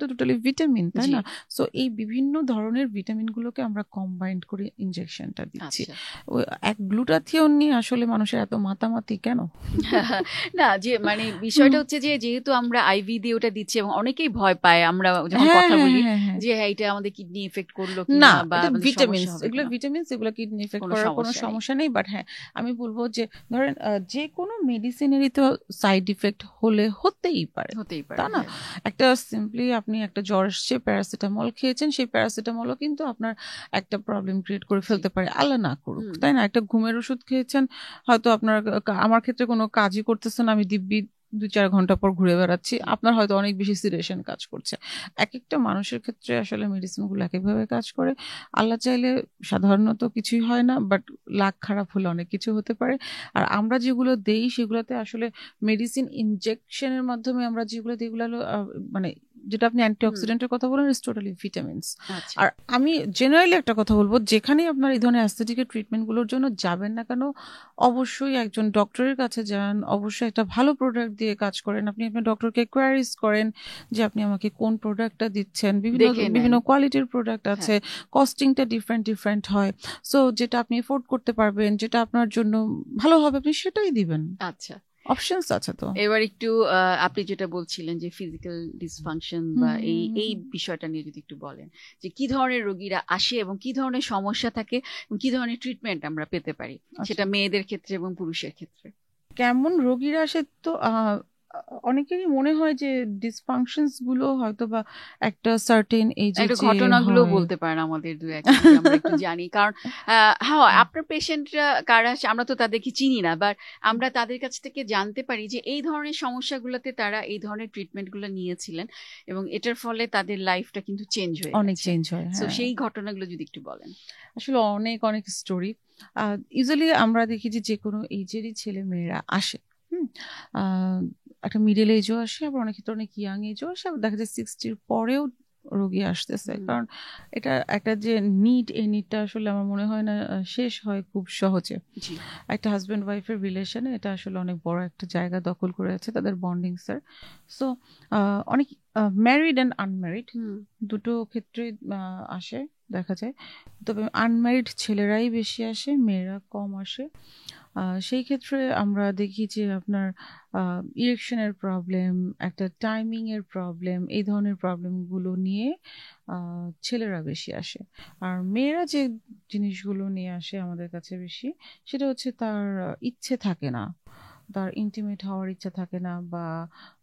তো টোটালি ভিটামিন, তাই না? সো এই বিভিন্ন ধরনের ভিটামিন গুলোকে আমরা কম্বাইন্ড করে ইনজেকশনটা দিচ্ছি। এক গ্লুটাথিয়ন নিয়ে আসলে মানুষের এত মাতামাতি কেন? না, যে মানে বিষয়টা হচ্ছে যে যেহেতু আমরা আইভি দিয়ে ওটা দিচ্ছি এবং অনেকেই ভয় পায় আমরা যখন কথা বলি যে হ্যাঁ এটা আমাদের কিডনি এফেক্ট করলো কিনা, বা ভিটামিনস, এগুলো ভিটামিনস, এগুলো কিডনি এফেক্ট করার কোনো সমস্যা নেই। বাট হ্যাঁ, আমি বলবো যে ধরেন যে কোনো মেডিসিনেরই তো সাইড ইফেক্ট হতেই পারে, তা না? একটা সিম্পলি আপনি একটা জ্বর এসছে, প্যারাসিটামল খেয়েছেন, সেই প্যারাসিটামলও কিন্তু আপনার একটা প্রবলেম ক্রিয়েট করে ফেলতে পারে, আল্লাহ না করুক, তাই না? একটা ঘুমের ওষুধ খেয়েছেন, হয়তো আপনার, আমার ক্ষেত্রে কোনো কাজই করতেছেন, আমি দিব্যি 2-4 ঘন্টা পর ঘুরে বেড়াচ্ছি, আপনার হয়তো অনেক বেশি সিরিয়াসন কাজ করছে। এক একটা মানুষের ক্ষেত্রে আসলে মেডিসিনগুলো এক একভাবে কাজ করে। আল্লাহ চাইলে সাধারণত কিছুই হয় না, বাট লাক খারাপ হলে অনেক কিছু হতে পারে। আর আমরা যেগুলো দেই সেগুলোতে আসলে মেডিসিন ইনজেকশনের মাধ্যমে আমরা যেগুলো দিই, এগুলো মানে যেটা আপনি অ্যান্টিঅক্সিডেন্টের কথা বলেন, ইজ টোটালি ভিটামিনস। আর আমি জেনারেলি একটা কথা বলবো, যেখানেই আপনার এই ধরনের অ্যাস্থেটিকের ট্রিটমেন্টগুলোর জন্য যাবেন না কেন, অবশ্যই একজন ডক্টরের কাছে যান, অবশ্যই একটা ভালো প্রোডাক্ট দিয়ে কাজ করেন। আপনি আপনার ডক্টরকে কোয়ারিজ করেন যে আপনি আমাকে কোন প্রোডাক্টটা দিচ্ছেন। বিভিন্ন কোয়ালিটির প্রোডাক্ট আছে, কস্টিংটা ডিফারেন্ট হয়। সো যেটা আপনি এফোর্ড করতে পারবেন, যেটা আপনার জন্য ভালো হবে, আপনি সেটাই দিবেন। আচ্ছা, অপশনস আছে তো। এবার একটু আপনি যেটা বলছিলেন যে ফিজিক্যাল ডিসফাংশন বা এই বিষয়টা নিয়ে যদি একটু বলেন, যে কি ধরনের রোগীরা আসে এবং কি ধরনের সমস্যা থাকে এবং কি ধরনের ট্রিটমেন্ট আমরা পেতে পারি, সেটা মেয়েদের ক্ষেত্রে এবং পুরুষের ক্ষেত্রে। কেমন রোগীরা আসে? তো অনেকেরই মনে হয় যে ডিসফাংশনস গুলো হয়তো বা একটা সার্টেন এজে, একটা ঘটনাগুলো বলতে পারেন আমাদের দু এক, আমরা একটু জানি। কারণ হ্যাঁ, আপনার পেশেন্টরা কারা আসে আমরা তো তাদেরকে চিনি না, বাট আমরা তাদের কাছ থেকে জানতে পারি যে এই ধরনের সমস্যাগুলোতে তারা এই ধরনের ট্রিটমেন্টগুলো নিয়েছিলেন এবং এটার ফলে তাদের লাইফটা কিন্তু চেঞ্জ হয়ে অনেক চেঞ্জ হয়। তো সেই ঘটনাগুলো যদি একটু বলেন। আসলে অনেক স্টোরি। ইউজুয়ালি আমরা দেখি যে কোনো এজেরই ছেলে মেয়েরা আসে, একটা মিডল এজও আসে, আবার অনেক ক্ষেত্রে অনেক ইয়াং এজও আসে, আবার দেখা যায় 60-র পরেও রোগী আসতেছে, কারণ এটা একটা যে নিড, এই নিডটা আসলে আমার মনে হয় না শেষ হয় খুব সহজে। একটা হাজব্যান্ড ওয়াইফের রিলেশনে এটা আসলে অনেক বড় একটা জায়গা দখল করে আছে তাদের বন্ডিং স্যার। সো অনেক ম্যারিড অ্যান্ড আনম্যারিড দুটো ক্ষেত্রে আসে দেখা যায়, তবে আনম্যারিড ছেলেরাই বেশি আসে, মেয়েরা কম আসে। সেই ক্ষেত্রে আমরা দেখি যে আপনার ইরেকশনের প্রবলেম, একটা টাইমিং এর প্রবলেম, এই ধরনের প্রবলেমগুলো নিয়ে ছেলেরা বেশি আসে। আর মেয়েরা যে জিনিসগুলো নিয়ে আসে আমাদের কাছে বেশি, সেটা হচ্ছে তার ইচ্ছে থাকে না, তার ইন্টিমেট হওয়ার ইচ্ছা থাকে না, বা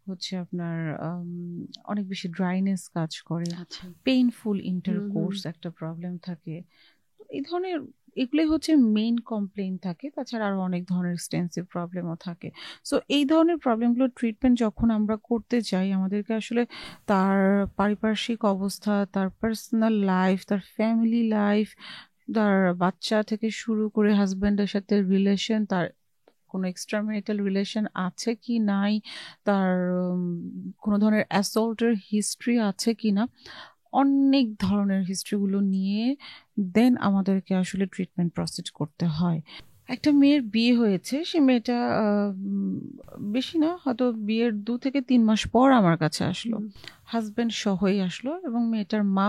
হচ্ছে আপনার অনেক বেশি ড্রাইনেস কাজ করে, পেইনফুল ইন্টারকোর্স একটা প্রবলেম থাকে। এই ধরনের এগুলোই হচ্ছে মেইন কমপ্লেইন থাকে, তাছাড়া আরো অনেক ধরনের এক্সটেন্সিভ প্রবলেমও থাকে। সো এই ধরনের প্রবলেমগুলোর ট্রিটমেন্ট যখন আমরা করতে যাই, আমাদেরকে আসলে তার পারিপার্শ্বিক অবস্থা, তার পার্সোনাল লাইফ, তার ফ্যামিলি লাইফ, তার বাচ্চা থেকে শুরু করে হাজব্যান্ডের সাথে রিলেশন, তার কোনো এক্সট্রাম্যারিটাল রিলেশন আছে কি নাই, তার কোনো ধরনের অ্যাসল্টের হিস্ট্রি আছে কি না, অনেক ধরনের হিস্ট্রিগুলো নিয়ে দেন আমাদেরকে আসলে ট্রিটমেন্ট প্রসিড করতে হয়। একটা মেয়ের বিয়ে হয়েছে, সে মেয়েটা বেশি না, হয়তো বিয়ের 2 থেকে 3 মাস পর আমার কাছে আসলো, হাজব্যান্ড সহই আসলো, এবং মেয়েটার মা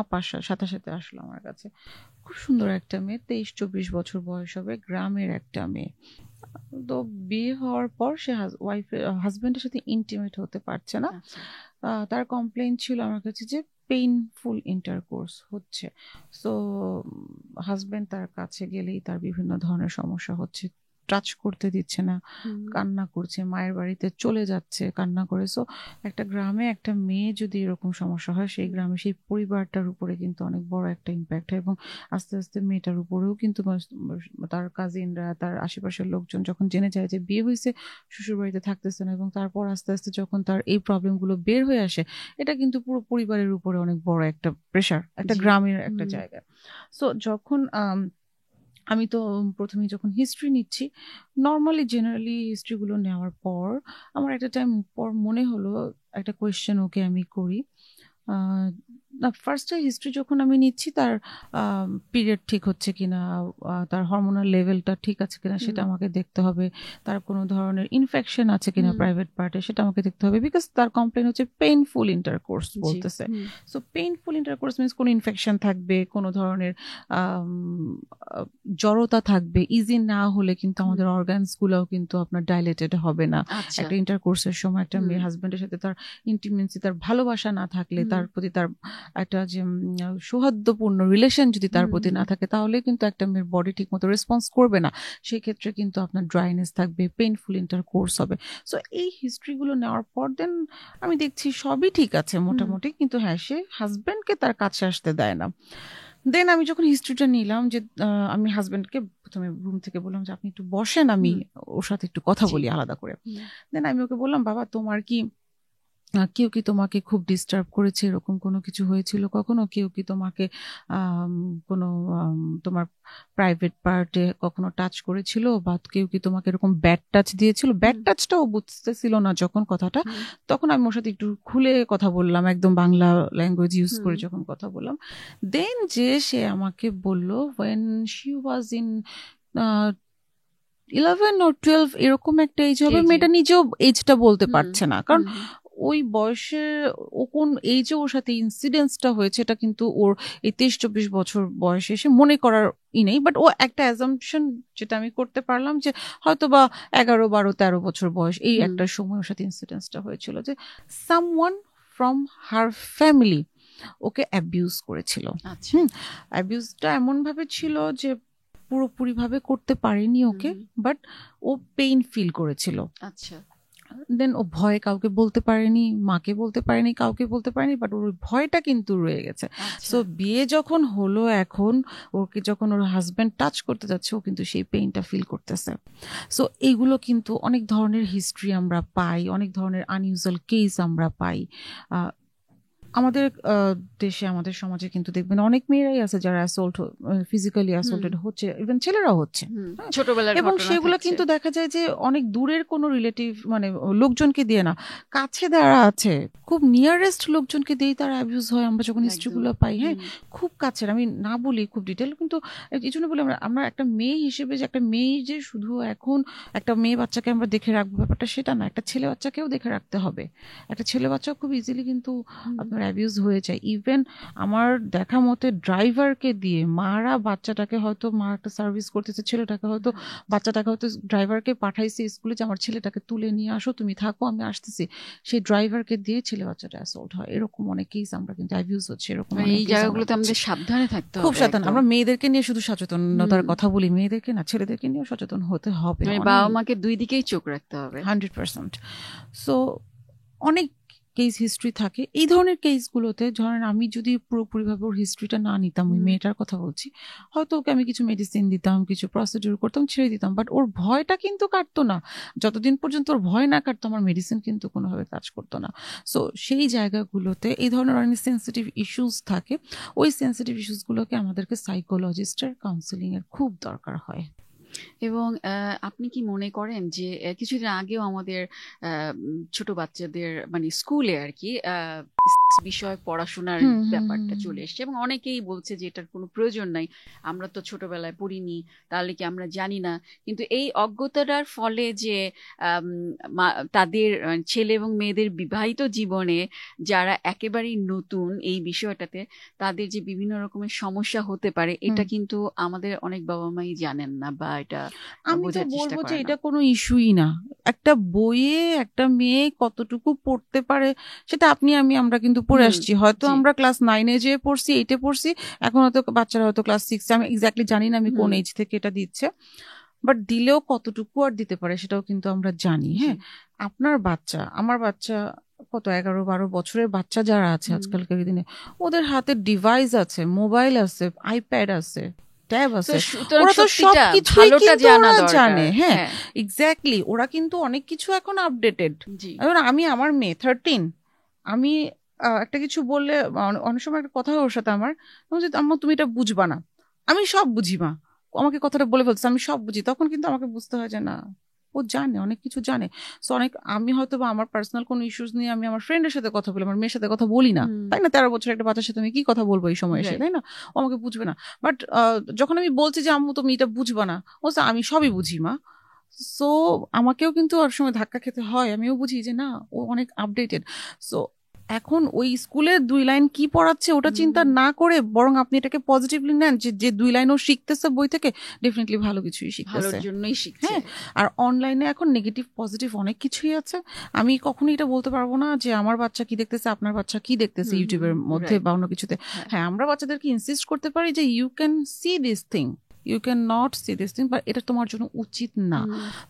সাথে সাথে আসলো আমার কাছে। খুব সুন্দর একটা মেয়ে, 23-24 বছর বয়স হবে, গ্রামের একটা মেয়ে। তো বিয়ে হওয়ার পর সে হাজব্যান্ডের সাথে ইন্টিমেট হতে পারছে না। তার কমপ্লেইন ছিল আমার কাছে যে পেইনফুল ইন্টারকোর্স হচ্ছে। সো হাজব্যান্ড তার কাছে গেলেই তার বিভিন্ন ধরনের সমস্যা হচ্ছে, টাচ করতে দিচ্ছে না, কান্না করছে, মায়ের বাড়িতে চলে যাচ্ছে কান্না করে। সো একটা গ্রামে একটা মেয়ে যদি এরকম সমস্যা হয়, সেই গ্রামে সেই পরিবারটার উপরে কিন্তু অনেক বড় একটা ইম্প্যাক্ট হয়, এবং আস্তে আস্তে মেয়েটার উপরেও কিন্তু তার কাজিনরা, তার আশেপাশের লোকজন যখন জেনে যায় যে বিয়ে হয়েছে, শ্বশুর বাড়িতে থাকতেছে না, এবং তারপর আস্তে আস্তে যখন তার এই প্রবলেমগুলো বের হয়ে আসে, এটা কিন্তু পুরো পরিবারের উপরে অনেক বড় একটা প্রেশার, একটা গ্রামের একটা জায়গা। সো যখন আমি তো প্রথমে যখন হিস্ট্রি নিচ্ছি, নর্মালি জেনারেলি হিস্ট্রিগুলো নেওয়ার পর আমার একটা টাইম পর মনে হলো একটা কোয়েশ্চেন ওকে আমি করি। না, ফার্স্টে হিস্ট্রি যখন আমি নিচ্ছি, তার পিরিয়ড ঠিক হচ্ছে কিনা, তার হরমোনাল লেভেলটা ঠিক আছে কিনা সেটা আমাকে দেখতে হবে, তার কোনো ধরনের ইনফেকশন আছে কিনা প্রাইভেট পার্টে সেটা আমাকে দেখতে হবে, বিকজ তার কমপ্লেন হচ্ছে পেইনফুল ইন্টারকোর্স বলতেছে। সো পেইনফুল ইন্টারকোর্স মিনস কোনো ইনফেকশন থাকবে, কোনো ধরনের জড়তা থাকবে, ইজি না হলে কিন্তু আমাদের অর্গানস গুলাও কিন্তু আপনার ডাইলেটেড হবে না। একটা ইন্টারকোর্সের সময় একটা মেয়ে হাজবেন্ডের সাথে তার ইন্টিমেসি, তার ভালোবাসা না থাকলে, তার প্রতি তার একটা যে সৌহার্দ্যপূর্ণ রিলেশন যদি তার প্রতি না থাকে, তাহলে কিন্তু একটা মেয়ের বডি ঠিক মতো রেসপন্স করবে না, সেই ক্ষেত্রে কিন্তু আপনার ড্রাইনেস থাকবে, পেইনফুল ইন্টারকোর্স হবে। সো এই হিস্ট্রিগুলো নেওয়ার পর দেন আমি দেখছি সবই ঠিক আছে মোটামুটি, কিন্তু হ্যাঁ, সে হাজবেন্ডকে তার কাছে আসতে দেয় না। দেন আমি যখন হিস্ট্রিটা নিলাম, যে আমি হাজবেন্ডকে প্রথমে রুম থেকে বললাম যে আপনি একটু বসেন, আমি ওর সাথে একটু কথা বলি আলাদা করে। দেন আমি ওকে বললাম, বাবা তোমার কি কেউ কি তোমাকে খুব ডিস্টার্ব করেছে, এরকম কোনো কিছু হয়েছিল কখনো? কেউ কি তোমাকে কোনো তোমার প্রাইভেট পার্টে কখনো টাচ করেছিল, বা কেউ কি তোমাকে এরকম ব্যাড টাচ দিয়েছিল? ব্যাড টাচটাও বুঝতেছিল না যখন কথাটা, তখন আমি ওর সাথে একটু খুলে কথা বললাম, একদম বাংলা ল্যাঙ্গুয়েজ ইউজ করে যখন কথা বললাম, দেন যে সে আমাকে বলল when she was in 11 or 12 এরকম একটা এজ হবে, মেয়েটা নিজেও এজটা বলতে পারছে না, কারণ ওই বয়সে ও কোন এইজে ওর সাথে ইনসিডেন্টসটা হয়েছে এটা কিন্তু ওর এই 23-24 বছর বয়সে এসে মনে করার নেই। বাট ও একটা অ্যাজাম্পশন যেটা আমি করতে পারলাম, যে হয়তো বা 11, 12, 13 বছর বয়স, এই একটা সময় ওর সাথে ইনসিডেন্টসটা হয়েছিল, যে someone from her family okay abuse করেছিল। অ্যাবিউজটা এমন ভাবে ছিল যে পুরোপুরি ভাবে করতে পারেনি ওকে, বাট ও পেইন ফিল করেছিল। আচ্ছা। দেন ও ভয়ে কাউকে বলতে পারেনি, মাকে বলতে পারেনি, কাউকে বলতে পারেনি, বাট ওর ভয়টা কিন্তু রয়ে গেছে। সো বিয়ে যখন হলো, এখন ওকে যখন ওর হাজবেন্ড টাচ করতে যাচ্ছে, ও কিন্তু সেই পেইনটা ফিল করতেছে। সো এইগুলো কিন্তু অনেক ধরনের হিস্ট্রি আমরা পাই, অনেক ধরনের আনইউজুয়াল কেস আমরা পাই। আমাদের দেশে আমাদের সমাজে কিন্তু দেখবেন অনেক মেয়েরাই আছে যারা অ্যাসল্ট ফিজিক্যালি অ্যাসল্টেড হচ্ছে, ইভেন ছেলেরাও হচ্ছে ছোটবেলার, এবং সেগুলো কিন্তু দেখা যায় যে অনেক দূরের কোনো রিলেটিভ মানে লোকজনকে দিয়ে না, কাছে যারা আছে খুব নিয়ারেস্ট লোকজনকে দিয়েই তারা অ্যাবিউজ হয়। আমরা যখন হিস্ট্রিগুলো পাই, হ্যাঁ খুব কাছের, আমি না বলি খুব ডিটেল, কিন্তু এই জন্য বলি আমরা একটা মেয়ে হিসেবে যে একটা মেয়ে যে শুধু এখন একটা মেয়ে বাচ্চাকে আমরা দেখে রাখবো ব্যাপারটা সেটা না, একটা ছেলে বাচ্চাকেও দেখে রাখতে হবে। একটা ছেলে বাচ্চা খুব ইজিলি কিন্তু আপনার অ্যাবিউজ হয়ে যায়। ইভেন আমার দেখা মতে ড্রাইভারকে দিয়ে মারা বাচ্চাটাকে, হয়তো মা একটা সার্ভিস করতেছে, ছেলেটাকে হয়তো বাচ্চাটাকে হয়তো ড্রাইভারকে পাঠাইছে স্কুলে যে আমার ছেলেটাকে তুলে নিয়ে আসো, তুমি থাকো আমি আসতেছি, সেই ড্রাইভারকে দিয়ে ছেলে বাচ্চাটা অ্যাসল্ট হয়। এরকম অনেক কেস আমরা কিন্তু অ্যাবিউজ হচ্ছে, এরকম এই জায়গাগুলোতে আমাদের সাবধানে থাকতে হবে, খুব সাবধান। আমরা মেয়েদেরকে নিয়ে শুধু সচেতনতার কথা বলি, মেয়েদেরকে না ছেলেদেরকে নিয়েও সচেতন হতে হবে, বাবা মাকে দুই দিকেই চোখ রাখতে হবে 100%। সো অনেক কেস হিস্ট্রি থাকে এই ধরনের কেসগুলোতে। ধরেন আমি যদি পুরোপুরিভাবে ওর হিস্ট্রিটা না নিতাম, ওই মেয়েটার কথা বলছি, হয়তো ওকে আমি কিছু মেডিসিন দিতাম, কিছু প্রসিডিউর করতাম, ছেড়ে দিতাম, বাট ওর ভয়টা কিন্তু কাটতো না। যতদিন পর্যন্ত ওর ভয় না কাটতো আমার মেডিসিন কিন্তু কোনোভাবে কাজ করতো না। সো সেই জায়গাগুলোতে এই ধরনের অনেক সেন্সিটিভ ইস্যুস থাকে, ওই সেন্সিটিভ ইস্যুসগুলোকে আমাদেরকে সাইকোলজিস্টের কাউন্সিলিংয়ের খুব দরকার হয়। এবং আপনি কি মনে করেন যে কিছুদিন আগেও আমাদের ছোট বাচ্চাদের মানে স্কুলে আর কি বিষয় পড়াশোনার ব্যাপারটা চলে এসছে এবং অনেকেই বলছে যে এটার কোনো প্রয়োজন নাই, আমরা তো ছোটবেলায় পড়িনি, তাহলে কি আমরা জানি না। কিন্তু এই অজ্ঞতার ফলে যে তাদের ছেলে এবং মেয়েদের বিবাহিত জীবনে যারা একেবারেই নতুন এই বিষয়টাতে, তাদের যে বিভিন্ন রকমের সমস্যা হতে পারে, এটা কিন্তু আমাদের অনেক বাবা মাই জানেন না বা এটা আমি তো বলবো যে এটা কোনো ইস্যুই না। একটা বইয়ে একটা মেয়ে কতটুকু পড়তে পারে সেটা আপনি আমরা কিন্তু পড়ে আসছি, হয়তো আমরা ক্লাস 9-এ যে পড়ছি, 8-এ পড়ছি, এখন হয়তো বাচ্চারা হয়তো ক্লাস 6-এ, আমি এক্স্যাক্টলি জানি না আমি কোন এজ থেকে এটা দিচ্ছে, বাট দিলেও কতটুকু আর দিতে পারে সেটাও কিন্তু আমরা জানি। হ্যাঁ, আপনার বাচ্চা, আমার বাচ্চা, কত 11-12 বছরের বাচ্চা যারা আছে আজকালকার দিনে, ওদের হাতে ডিভাইস আছে, মোবাইল আছে, আইপ্যাড আছে, ট্যাব আছে, ওরা তো সবকিছুই জানে। হ্যাঁ এক্স্যাক্টলি, ওরা কিন্তু অনেক কিছু এখন আপডেটেড। আমি আমার মেয়ে 13, আমি একটা কিছু বললে অনেক সময় একটা কথা হয় ওর সাথে আমার, আম্মা তুমি এটা বুঝবা না, আমি সব বুঝি মা, আমাকে কথাটা বলে ফেলছে আমি সব বুঝি, তখন কিন্তু আমাকে বুঝতে হয় যে না ও জানে, অনেক কিছু জানে। সো অনেক আমি হয়তো বা আমার পার্সোনাল কোনো ইস্যুস নিয়ে আমি আমার ফ্রেন্ডের সাথে কথা বলি, আমার মেয়ের সাথে কথা বলি না, তাই না? 13 বছর একটা বাচ্চার সাথে আমি কি কথা বলবো এই সময় এসে, তাই না? ও আমাকে বুঝবে না। বাট যখন আমি বলছি যে আম্মু তুমি এটা বুঝবা না, ও আমি সবই বুঝি মা। সো আমাকেও কিন্তু ওর সময় ধাক্কা খেতে হয়, আমিও বুঝি যে না ও অনেক আপডেটেড। সো এখন ওই স্কুলে 2 লাইন কি পড়াচ্ছে ওটা চিন্তা না করে বরং আপনি এটাকে পজিটিভলি নেন, যে 2 লাইন ও শিখতেছে বই থেকে, ডেফিনেটলি ভালো কিছুই শিখতেছে, ভালোর জন্যই শিখছে। হ্যাঁ, আর অনলাইনে এখন নেগেটিভ পজিটিভ অনেক কিছুই আছে। আমি কখনোই এটা বলতে পারবো না যে আমার বাচ্চা কি দেখতেছে, আপনার বাচ্চা কি দেখতেছে ইউটিউবের মধ্যে বা অন্য কিছুতে। হ্যাঁ, আমরা বাচ্চাদেরকে ইনসিস্ট করতে পারি যে you can see this thing, you can not see this thing, but এটা তোমার জন্য উচিত না।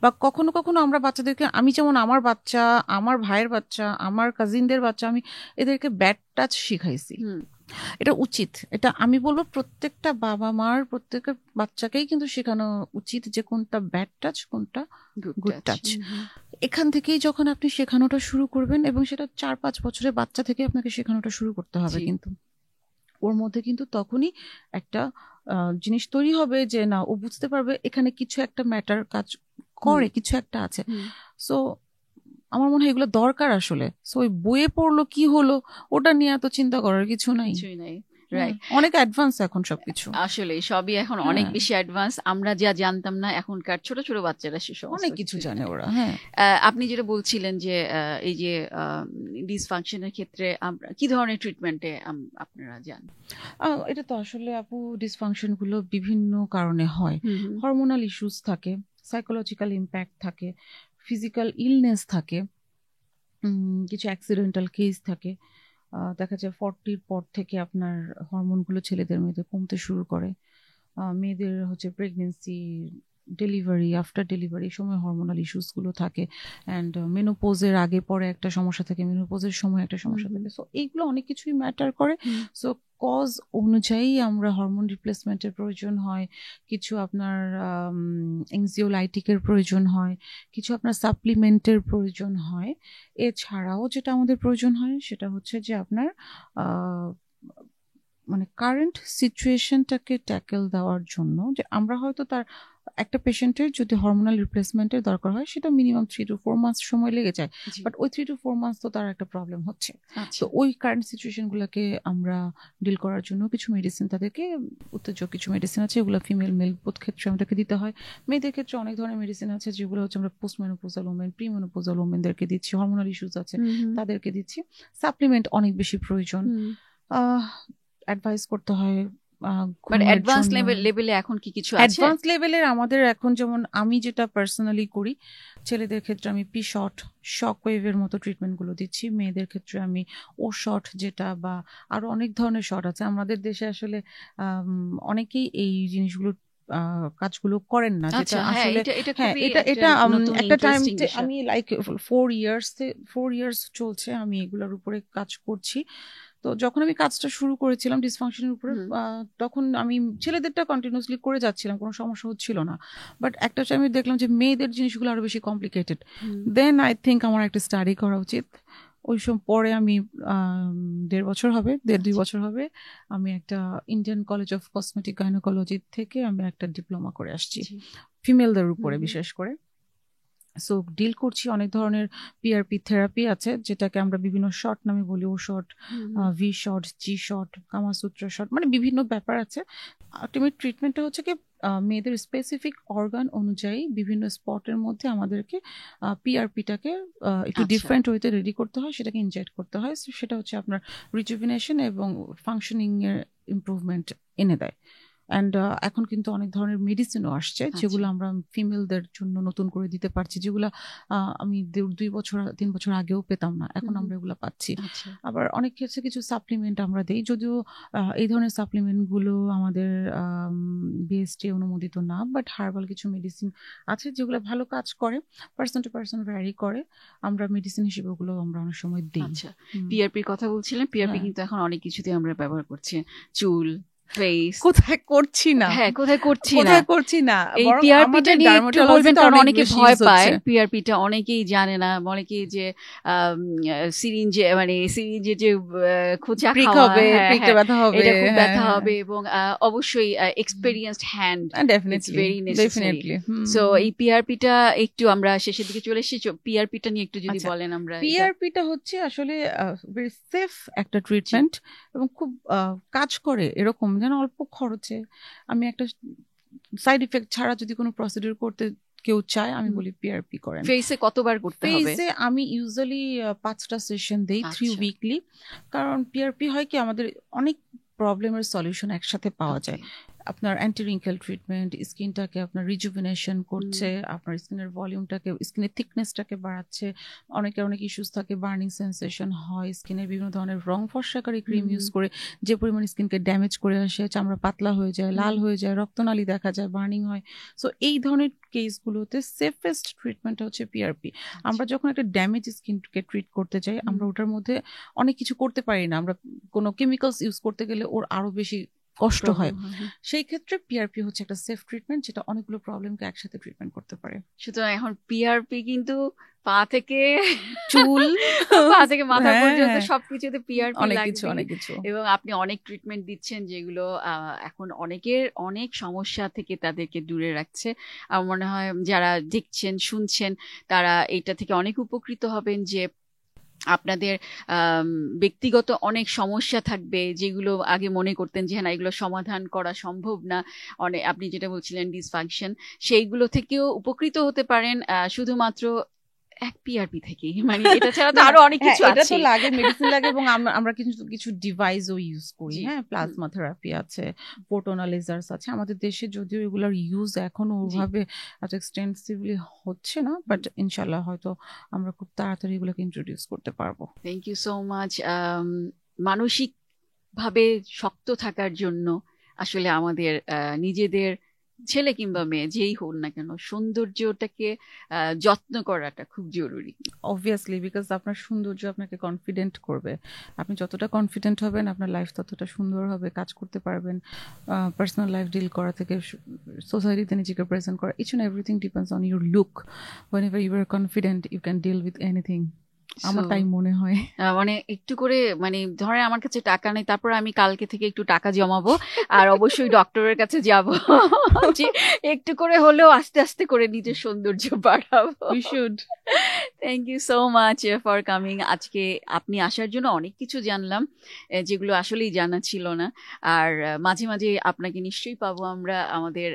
বা কখনো কখনো আমরা বাচ্চাদেরকে, আমি যেমন আমার বাচ্চা, আমার ভাইয়ের বাচ্চা, আমার কাজিনদের বাচ্চা, আমি এদেরকে ব্যাড টাচ শিখাইছি, এটা উচিত। এটা আমি বলবো প্রত্যেকটা বাবা মার প্রত্যেকটা বাচ্চাকেই কিন্তু শেখানো উচিত যে কোনটা ব্যাড টাচ, কোনটা গুড টাচ। এখান থেকেই যখন আপনি শেখানোটা শুরু করবেন, এবং সেটা 4-5 বছরের বাচ্চা থেকে আপনাকে শেখানোটা শুরু করতে হবে, কিন্তু ওর মধ্যে কিন্তু তখনই একটা জিনিস তৈরি হবে যে না ও বুঝতে পারবে এখানে কিছু একটা ম্যাটার কাজ করে, কিছু একটা আছে। সো আমার মনে হয় এগুলো দরকার আসলে। সো ওই বইয়ে পড়লো কি হলো ওটা নিয়ে এত চিন্তা করার কিছু নাই। অনেক অ্যাডভান্স এখন সবকিছু, আসলে সবই এখন অনেক বেশি অ্যাডভান্স। আমরা যা জানতাম না এখনকার ছোট ছোট বাচ্চারা সে অনেক কিছু জানে ওরা। হ্যাঁ, আপনি যেটা বলছিলেন যে এই যে ডিসফাংশনের ক্ষেত্রে কি ধরনের ট্রিটমেন্টে আপনারা যান? এটা তো আসলে আপু ডিসফাংশন গুলো বিভিন্ন কারণে হয়। হরমোনাল ইস্যুস থাকে, সাইকোলজিক্যাল ইম্প্যাক্ট থাকে, ফিজিক্যাল ইলনেস থাকে, কিছু অ্যাক্সিডেন্টাল কেস থাকে। দেখা যায় 40-র পর থেকে আপনার হরমোনগুলো ছেলেদের মেয়েদের কমতে শুরু করে, মেয়েদের হচ্ছে প্রেগনেন্সি ডেলিভারি, আফটার ডেলিভারি সময় হরমোনাল ইস্যুসগুলো থাকে, অ্যান্ড মেনোপোজের আগে পরে একটা সমস্যা থাকে, মেনোপোজের সময় একটা সমস্যা থাকে। সো এইগুলো অনেক কিছুই ম্যাটার করে। সো কজ অনুযায়ী আমরা হরমোন রিপ্লেসমেন্টের প্রয়োজন হয়, কিছু আপনার এনজিওলাইটিকের প্রয়োজন হয়, কিছু আপনার সাপ্লিমেন্টের প্রয়োজন হয়। এছাড়াও যেটা আমাদের প্রয়োজন হয় সেটা হচ্ছে যে আপনার মানে কারেন্ট সিচুয়েশনটাকে ট্যাকেল দেওয়ার জন্য, যে আমরা হয়তো তার একটা পেশেন্টের যদি হরমোনাল রিপ্লেসমেন্টের দরকার হয় সেটা মিনিমাম 3 to 4 মাস সময় লেগে যায়, বাট ওই 3 to 4 মাস তো তার একটা প্রবলেম হচ্ছে। তো ওই কারেন্ট সিচুয়েশনগুলোকে আমরা ডিল করার জন্য কিছু মেডিসিন, তাদেরকে উত্তেজক কিছু মেডিসিন আছে, এগুলো ফিমেল মেল বোথ ক্ষেত্রে আমাদেরকে দিতে হয়। মেয়েদের ক্ষেত্রে অনেক ধরনের মেডিসিন আছে যেগুলো হচ্ছে আমরা পোস্টমেনোপোজাল ওমেন, প্রিমেনোপোজাল ওমেনদেরকে দিচ্ছি, হরমোনাল ইস্যুস আছে তাদেরকে দিচ্ছি। সাপ্লিমেন্ট অনেক বেশি প্রয়োজন, অ্যাডভাইস করতে হয়। মানে অ্যাডভান্স লেভেলে এখন কি কিছু আছে? অ্যাডভান্স লেভেলের আমাদের এখন যেমন আমি যেটা পার্সোনালি করি, ছেলেদের ক্ষেত্রে আমি পি শট, শক ওয়েভের মতো ট্রিটমেন্টগুলো দিচ্ছি। মেয়েদের ক্ষেত্রে আমি ও শট যেটা, বা আরো অনেক ধরনের শট আছে। আমাদের দেশে আসলে অনেকেই এই জিনিসগুলো কাজগুলো করেন না, যেটা আসলে এটা একটা টাইম আমি লাইক 4 ইয়ার্স চলছে আমি এগুলোর উপরে কাজ করছি। তো যখন আমি কাজটা শুরু করেছিলাম ডিসফাংশনের উপরে, তখন আমি ছেলেদেরটা কন্টিনিউসলি করে যাচ্ছিলাম, কোনো সমস্যা হচ্ছিল না। বাট একটা টাইমে দেখলাম যে মেয়েদের জিনিসগুলো আরো বেশি কমপ্লিকেটেড। দেন আই থিঙ্ক আমার একটা স্টাডি করা উচিত। ওই সময় পরে আমি 1.5 বছর হবে আমি একটা Indian college of cosmetic gynaecology থেকে আমি একটা ডিপ্লোমা করে আসছি ফিমেলদের উপরে বিশেষ করে। সো ডিল করছি অনেক ধরনের পিআরপি থেরাপি আছে, যেটাকে আমরা বিভিন্ন শর্ট নামে বলি, ও শর্ট, ভি শর্ট, জি শর্ট, কামাসূত্র শর্ট, মানে বিভিন্ন ব্যাপার আছে। আলটিমেট ট্রিটমেন্টটা হচ্ছে কি মেয়েদের স্পেসিফিক অর্গান অনুযায়ী বিভিন্ন স্পটের মধ্যে আমাদেরকে পিআরপিটাকে একটু ডিফারেন্ট ওয়েতে রেডি করতে হয়, সেটাকে ইনজেক্ট করতে হয়। সেটা হচ্ছে আপনার রিজুভিনেশন এবং ফাংশনিং এর ইমপ্রুভমেন্ট এনে দেয়। অ্যান্ড এখন কিন্তু অনেক ধরনের মেডিসিনও আসছে যেগুলো আমরা ফিমেলদের জন্য নতুন করে দিতে পারছি, যেগুলো আমি 2-3 বছর আগেও পেতাম না, এখন আমরা এগুলো পাচ্ছি। আবার অনেক ক্ষেত্রে কিছু সাপ্লিমেন্ট আমরা দিই, যদিও এই ধরনের সাপ্লিমেন্টগুলো আমাদের বিএসটি অনুমোদিত না, বাট হার্বাল কিছু মেডিসিন আছে যেগুলো ভালো কাজ করে, পার্সন টু পার্সন ভ্যারি করে। আমরা মেডিসিন হিসেবে ওগুলো আমরা অনেক সময় দিই। আচ্ছা, পিআরপির কথা বলছিলেন, পিআরপি কিন্তু এখন অনেক কিছুতে আমরা ব্যবহার করছি, চুল, ফেস, কোথায় করছি না, কোথায় করছি না। এই বরং পিআরপিটা আমাদের নিয়ে একটু dermatologist বলবেন, কারণ অনেক অনেকে বেশি ভয় use পায় হচ্ছে। পিআরপিটা, অনেকেই জানে না, অনেকেই যে সিরিঞ্জে যে খোঁচা Prick খাওয়া, হবে, prick-এ ব্যথা হবে, এটা খুব ব্যথা হ্যাঁ, হবে, এবং অবশ্যই experienced hand definitely, very necessary. definitely. So এই পিআরপিটা একটু আমরা শেষের দিকে চলে এসেছি, পিআরপিটা নিয়ে একটু যদি বলেন। আমরা পিআরপিটা হচ্ছে আসলে ভেরি সেফ একটা ট্রিটমেন্ট এবং খুব কাজ করে এরকম, যেন অল্প খরচে আমি একটা সাইড ইফেক্ট ছাড়া যদি কোনো প্রসিডিউর করতে কেউ চায়, আমি বলি পিআরপি করেন। ফেসে কতবার করতে হবে? ফেসে আমি ইউজুয়ালি 5টা সেশন দেই, 3 উইকলি। কারণ পিআরপি হয় কি আমাদের অনেক প্রবলেমের সলিউশন একসাথে পাওয়া যায়। আপনার অ্যান্টি রিঙ্কেল ট্রিটমেন্ট, স্কিনটাকে আপনার রিজুভিনেশন করছে, আপনার স্কিনের ভলিউমটাকে, স্কিনের থিকনেসটাকে বাড়াচ্ছে। অনেকের অনেক ইস্যুস থাকে, বার্নিং সেন্সেশন হয়, স্কিনের বিভিন্ন ধরনের রং ফর্সাকারী ক্রিম ইউজ করে যে পরিমাণ স্কিনকে ড্যামেজ করে আসে, চামড়া পাতলা হয়ে যায়, লাল হয়ে যায়, রক্তনালী দেখা যায়, বার্নিং হয়। সো এই ধরনের কেসগুলোতে সেফেস্ট ট্রিটমেন্ট হচ্ছে পিআরপি। আমরা যখন একটা ড্যামেজ স্কিনকে ট্রিট করতে চাই, আমরা ওটার মধ্যে অনেক কিছু করতে পারি না, আমরা কোনো কেমিক্যালস ইউজ করতে গেলে ওর আরো বেশি কষ্ট হয়। সেই ক্ষেত্রে পিআরপি হচ্ছে একটা সেফ ট্রিটমেন্ট, যেটা অনেকগুলো প্রবলেমকে একসাথে ট্রিটমেন্ট করতে পারে। সুতরাং এখন পিআরপি কিন্তু পা থেকে চুল, পা থেকে মাথা পর্যন্ত সবকিছুতে পিআরপি অনেক লাগবে। কিছু। এবং আপনি অনেক ট্রিটমেন্ট দিচ্ছেন যেগুলো এখন অনেক সমস্যা থেকে তাদেরকে দূরে রাখছে। আমার মনে হয় যারা দেখছেন শুনছেন তারা এটা থেকে অনেক উপকৃত হবেন, যে আপনাদের ব্যক্তিগত অনেক সমস্যা থাকবে যেগুলো আগে মনে করতেন যে না এগুলো সমাধান করা সম্ভব না, অনেক আপনি যেটা বলছিলেন ডিসফাংশন, সেইগুলো থেকেও উপকৃত হতে পারেন শুধুমাত্র এক পিআরপি থেকে। মানে এটা ছাড়া তো আরো অনেক কিছু আছে, এটা তো লাগে, মেডিসিন লাগে, এবং আমরা কিছু ডিভাইসও ইউজ করি। হ্যাঁ, প্লাজমা থেরাপি আছে, ফোটন লেজার্স আছে। আমাদের দেশে যদিও এগুলোর ইউজ এখনো ওভাবে এত এক্সটেন্সিভলি হচ্ছে না, বাট ইনশাল্লাহ হয়তো আমরা খুব তাড়াতাড়ি এগুলোকে ইন্ট্রোডিউস করতে পারবো। Thank you so much. মানসিক ভাবে শক্ত থাকার জন্য আসলে আমাদের নিজেদের ছেলে কিংবা মেয়ে যেই হোক না কেন সৌন্দর্যটাকে যত্ন করাটা খুব জরুরি। অবভিয়াসলি, বিকজ আপনার সৌন্দর্য আপনাকে কনফিডেন্ট করবে। আপনি যতটা কনফিডেন্ট হবেন আপনার লাইফ ততটা সুন্দর হবে, কাজ করতে পারবেন, পার্সোনাল লাইফ ডিল করা থেকে সোসাইটিতে নিজেকে প্রেজেন্ট করা, each and everything depends on your look. Whenever you are confident you can deal with anything, আমার তাই মনে হয়। মানে একটু করে মানে ধরে আমার কাছে টাকা নেই, তারপর আমি কালকে থেকে একটু টাকা জমাবো আর অবশ্যই ডক্টরের কাছে যাব, যে একটু করে হলেও আস্তে আস্তে করে নিজের সৌন্দর্য বাড়াবো। We should. Thank you so much for coming. আজকে আপনি আসার জন্য অনেক কিছু জানলাম যেগুলো আসলেই জানা ছিল না। আর মাঝে মাঝে আপনাকে নিশ্চয়ই পাবো আমরা আমাদের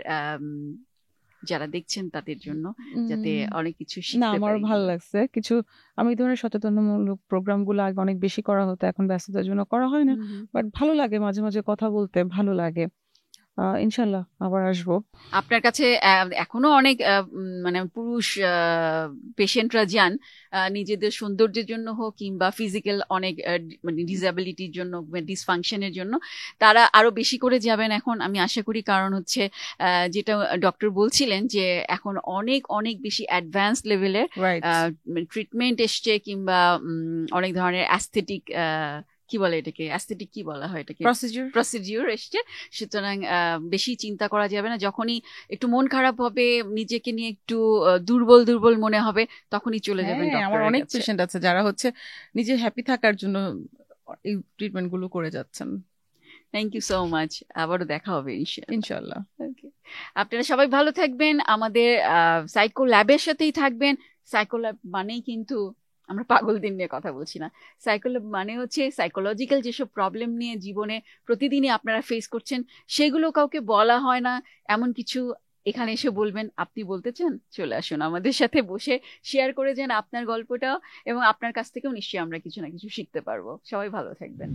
যারা দেখছেন তাদের জন্য, যাতে অনেক কিছু শিখতে পারি। আমার ভালো লাগছে কিছু, আমি ধরনের সচেতনমূলক প্রোগ্রামগুলো আগে অনেক বেশি করা হতো, এখন ব্যস্ততার জন্য করা হয় না, বাট ভালো লাগে মাঝে মাঝে কথা বলতে, ভালো লাগে। ইনশাল্লাহ আবার আসবো আপনার কাছে। এখনো অনেক মানে পুরুষ পেশেন্টরা যান নিজেদের সৌন্দর্যের জন্য হোক কিংবা ফিজিক্যাল অনেক মানে ডিসএবিলিটির জন্য, ডিসফাংশনের জন্য, তারা আরো বেশি করে যাবেন এখন আমি আশা করি। কারণ হচ্ছে যেটা ডক্টর বলছিলেন যে এখন অনেক অনেক বেশি অ্যাডভান্স লেভেলের ট্রিটমেন্ট এসছে, কিংবা অনেক ধরনের অ্যাস্থেটিক কি বলে এটাকে, অ্যাস্থেটিক কি বলা হয় এটাকে, প্রসিডিউর এসছে। সুতরাং বেশি চিন্তা করা যাবে না। যখনই একটু মন খারাপ হবে, নিজেকে নিয়ে একটু দুর্বল দুর্বল মনে হবে, তখনই চলে যাবেন ডক্টরের কাছে। আমার অনেক পেশেন্ট আছে যারা হচ্ছে নিজে হ্যাপি থাকার জন্য এই ট্রিটমেন্ট গুলো করে যাচ্ছেন। থ্যাংক ইউ সো মাচ, আবারও দেখা হবে ইনশাআল্লাহ। আপনারা সবাই ভালো থাকবেন, আমাদের সাইকো ল্যাবের সাথেই থাকবেন। সাইকো ল্যাব মানেই কিন্তু আমরা পাগলদের নিয়ে কথা বলছি না, সাইকো ল্যাব মানে হচ্ছে সাইকোলজিক্যাল যেসব প্রবলেম নিয়ে জীবনে প্রতিদিনই আপনারা ফেস করছেন, সেগুলো কাউকে বলা হয় না, এমন কিছু এখানে এসে বলবেন। আপনি বলতে চান, চলে আসুন আমাদের সাথে বসে শেয়ার করে যান আপনার গল্পটাও, এবং আপনার কাছ থেকেও নিশ্চয়ই আমরা কিছু না কিছু শিখতে পারবো। সবাই ভালো থাকবেন।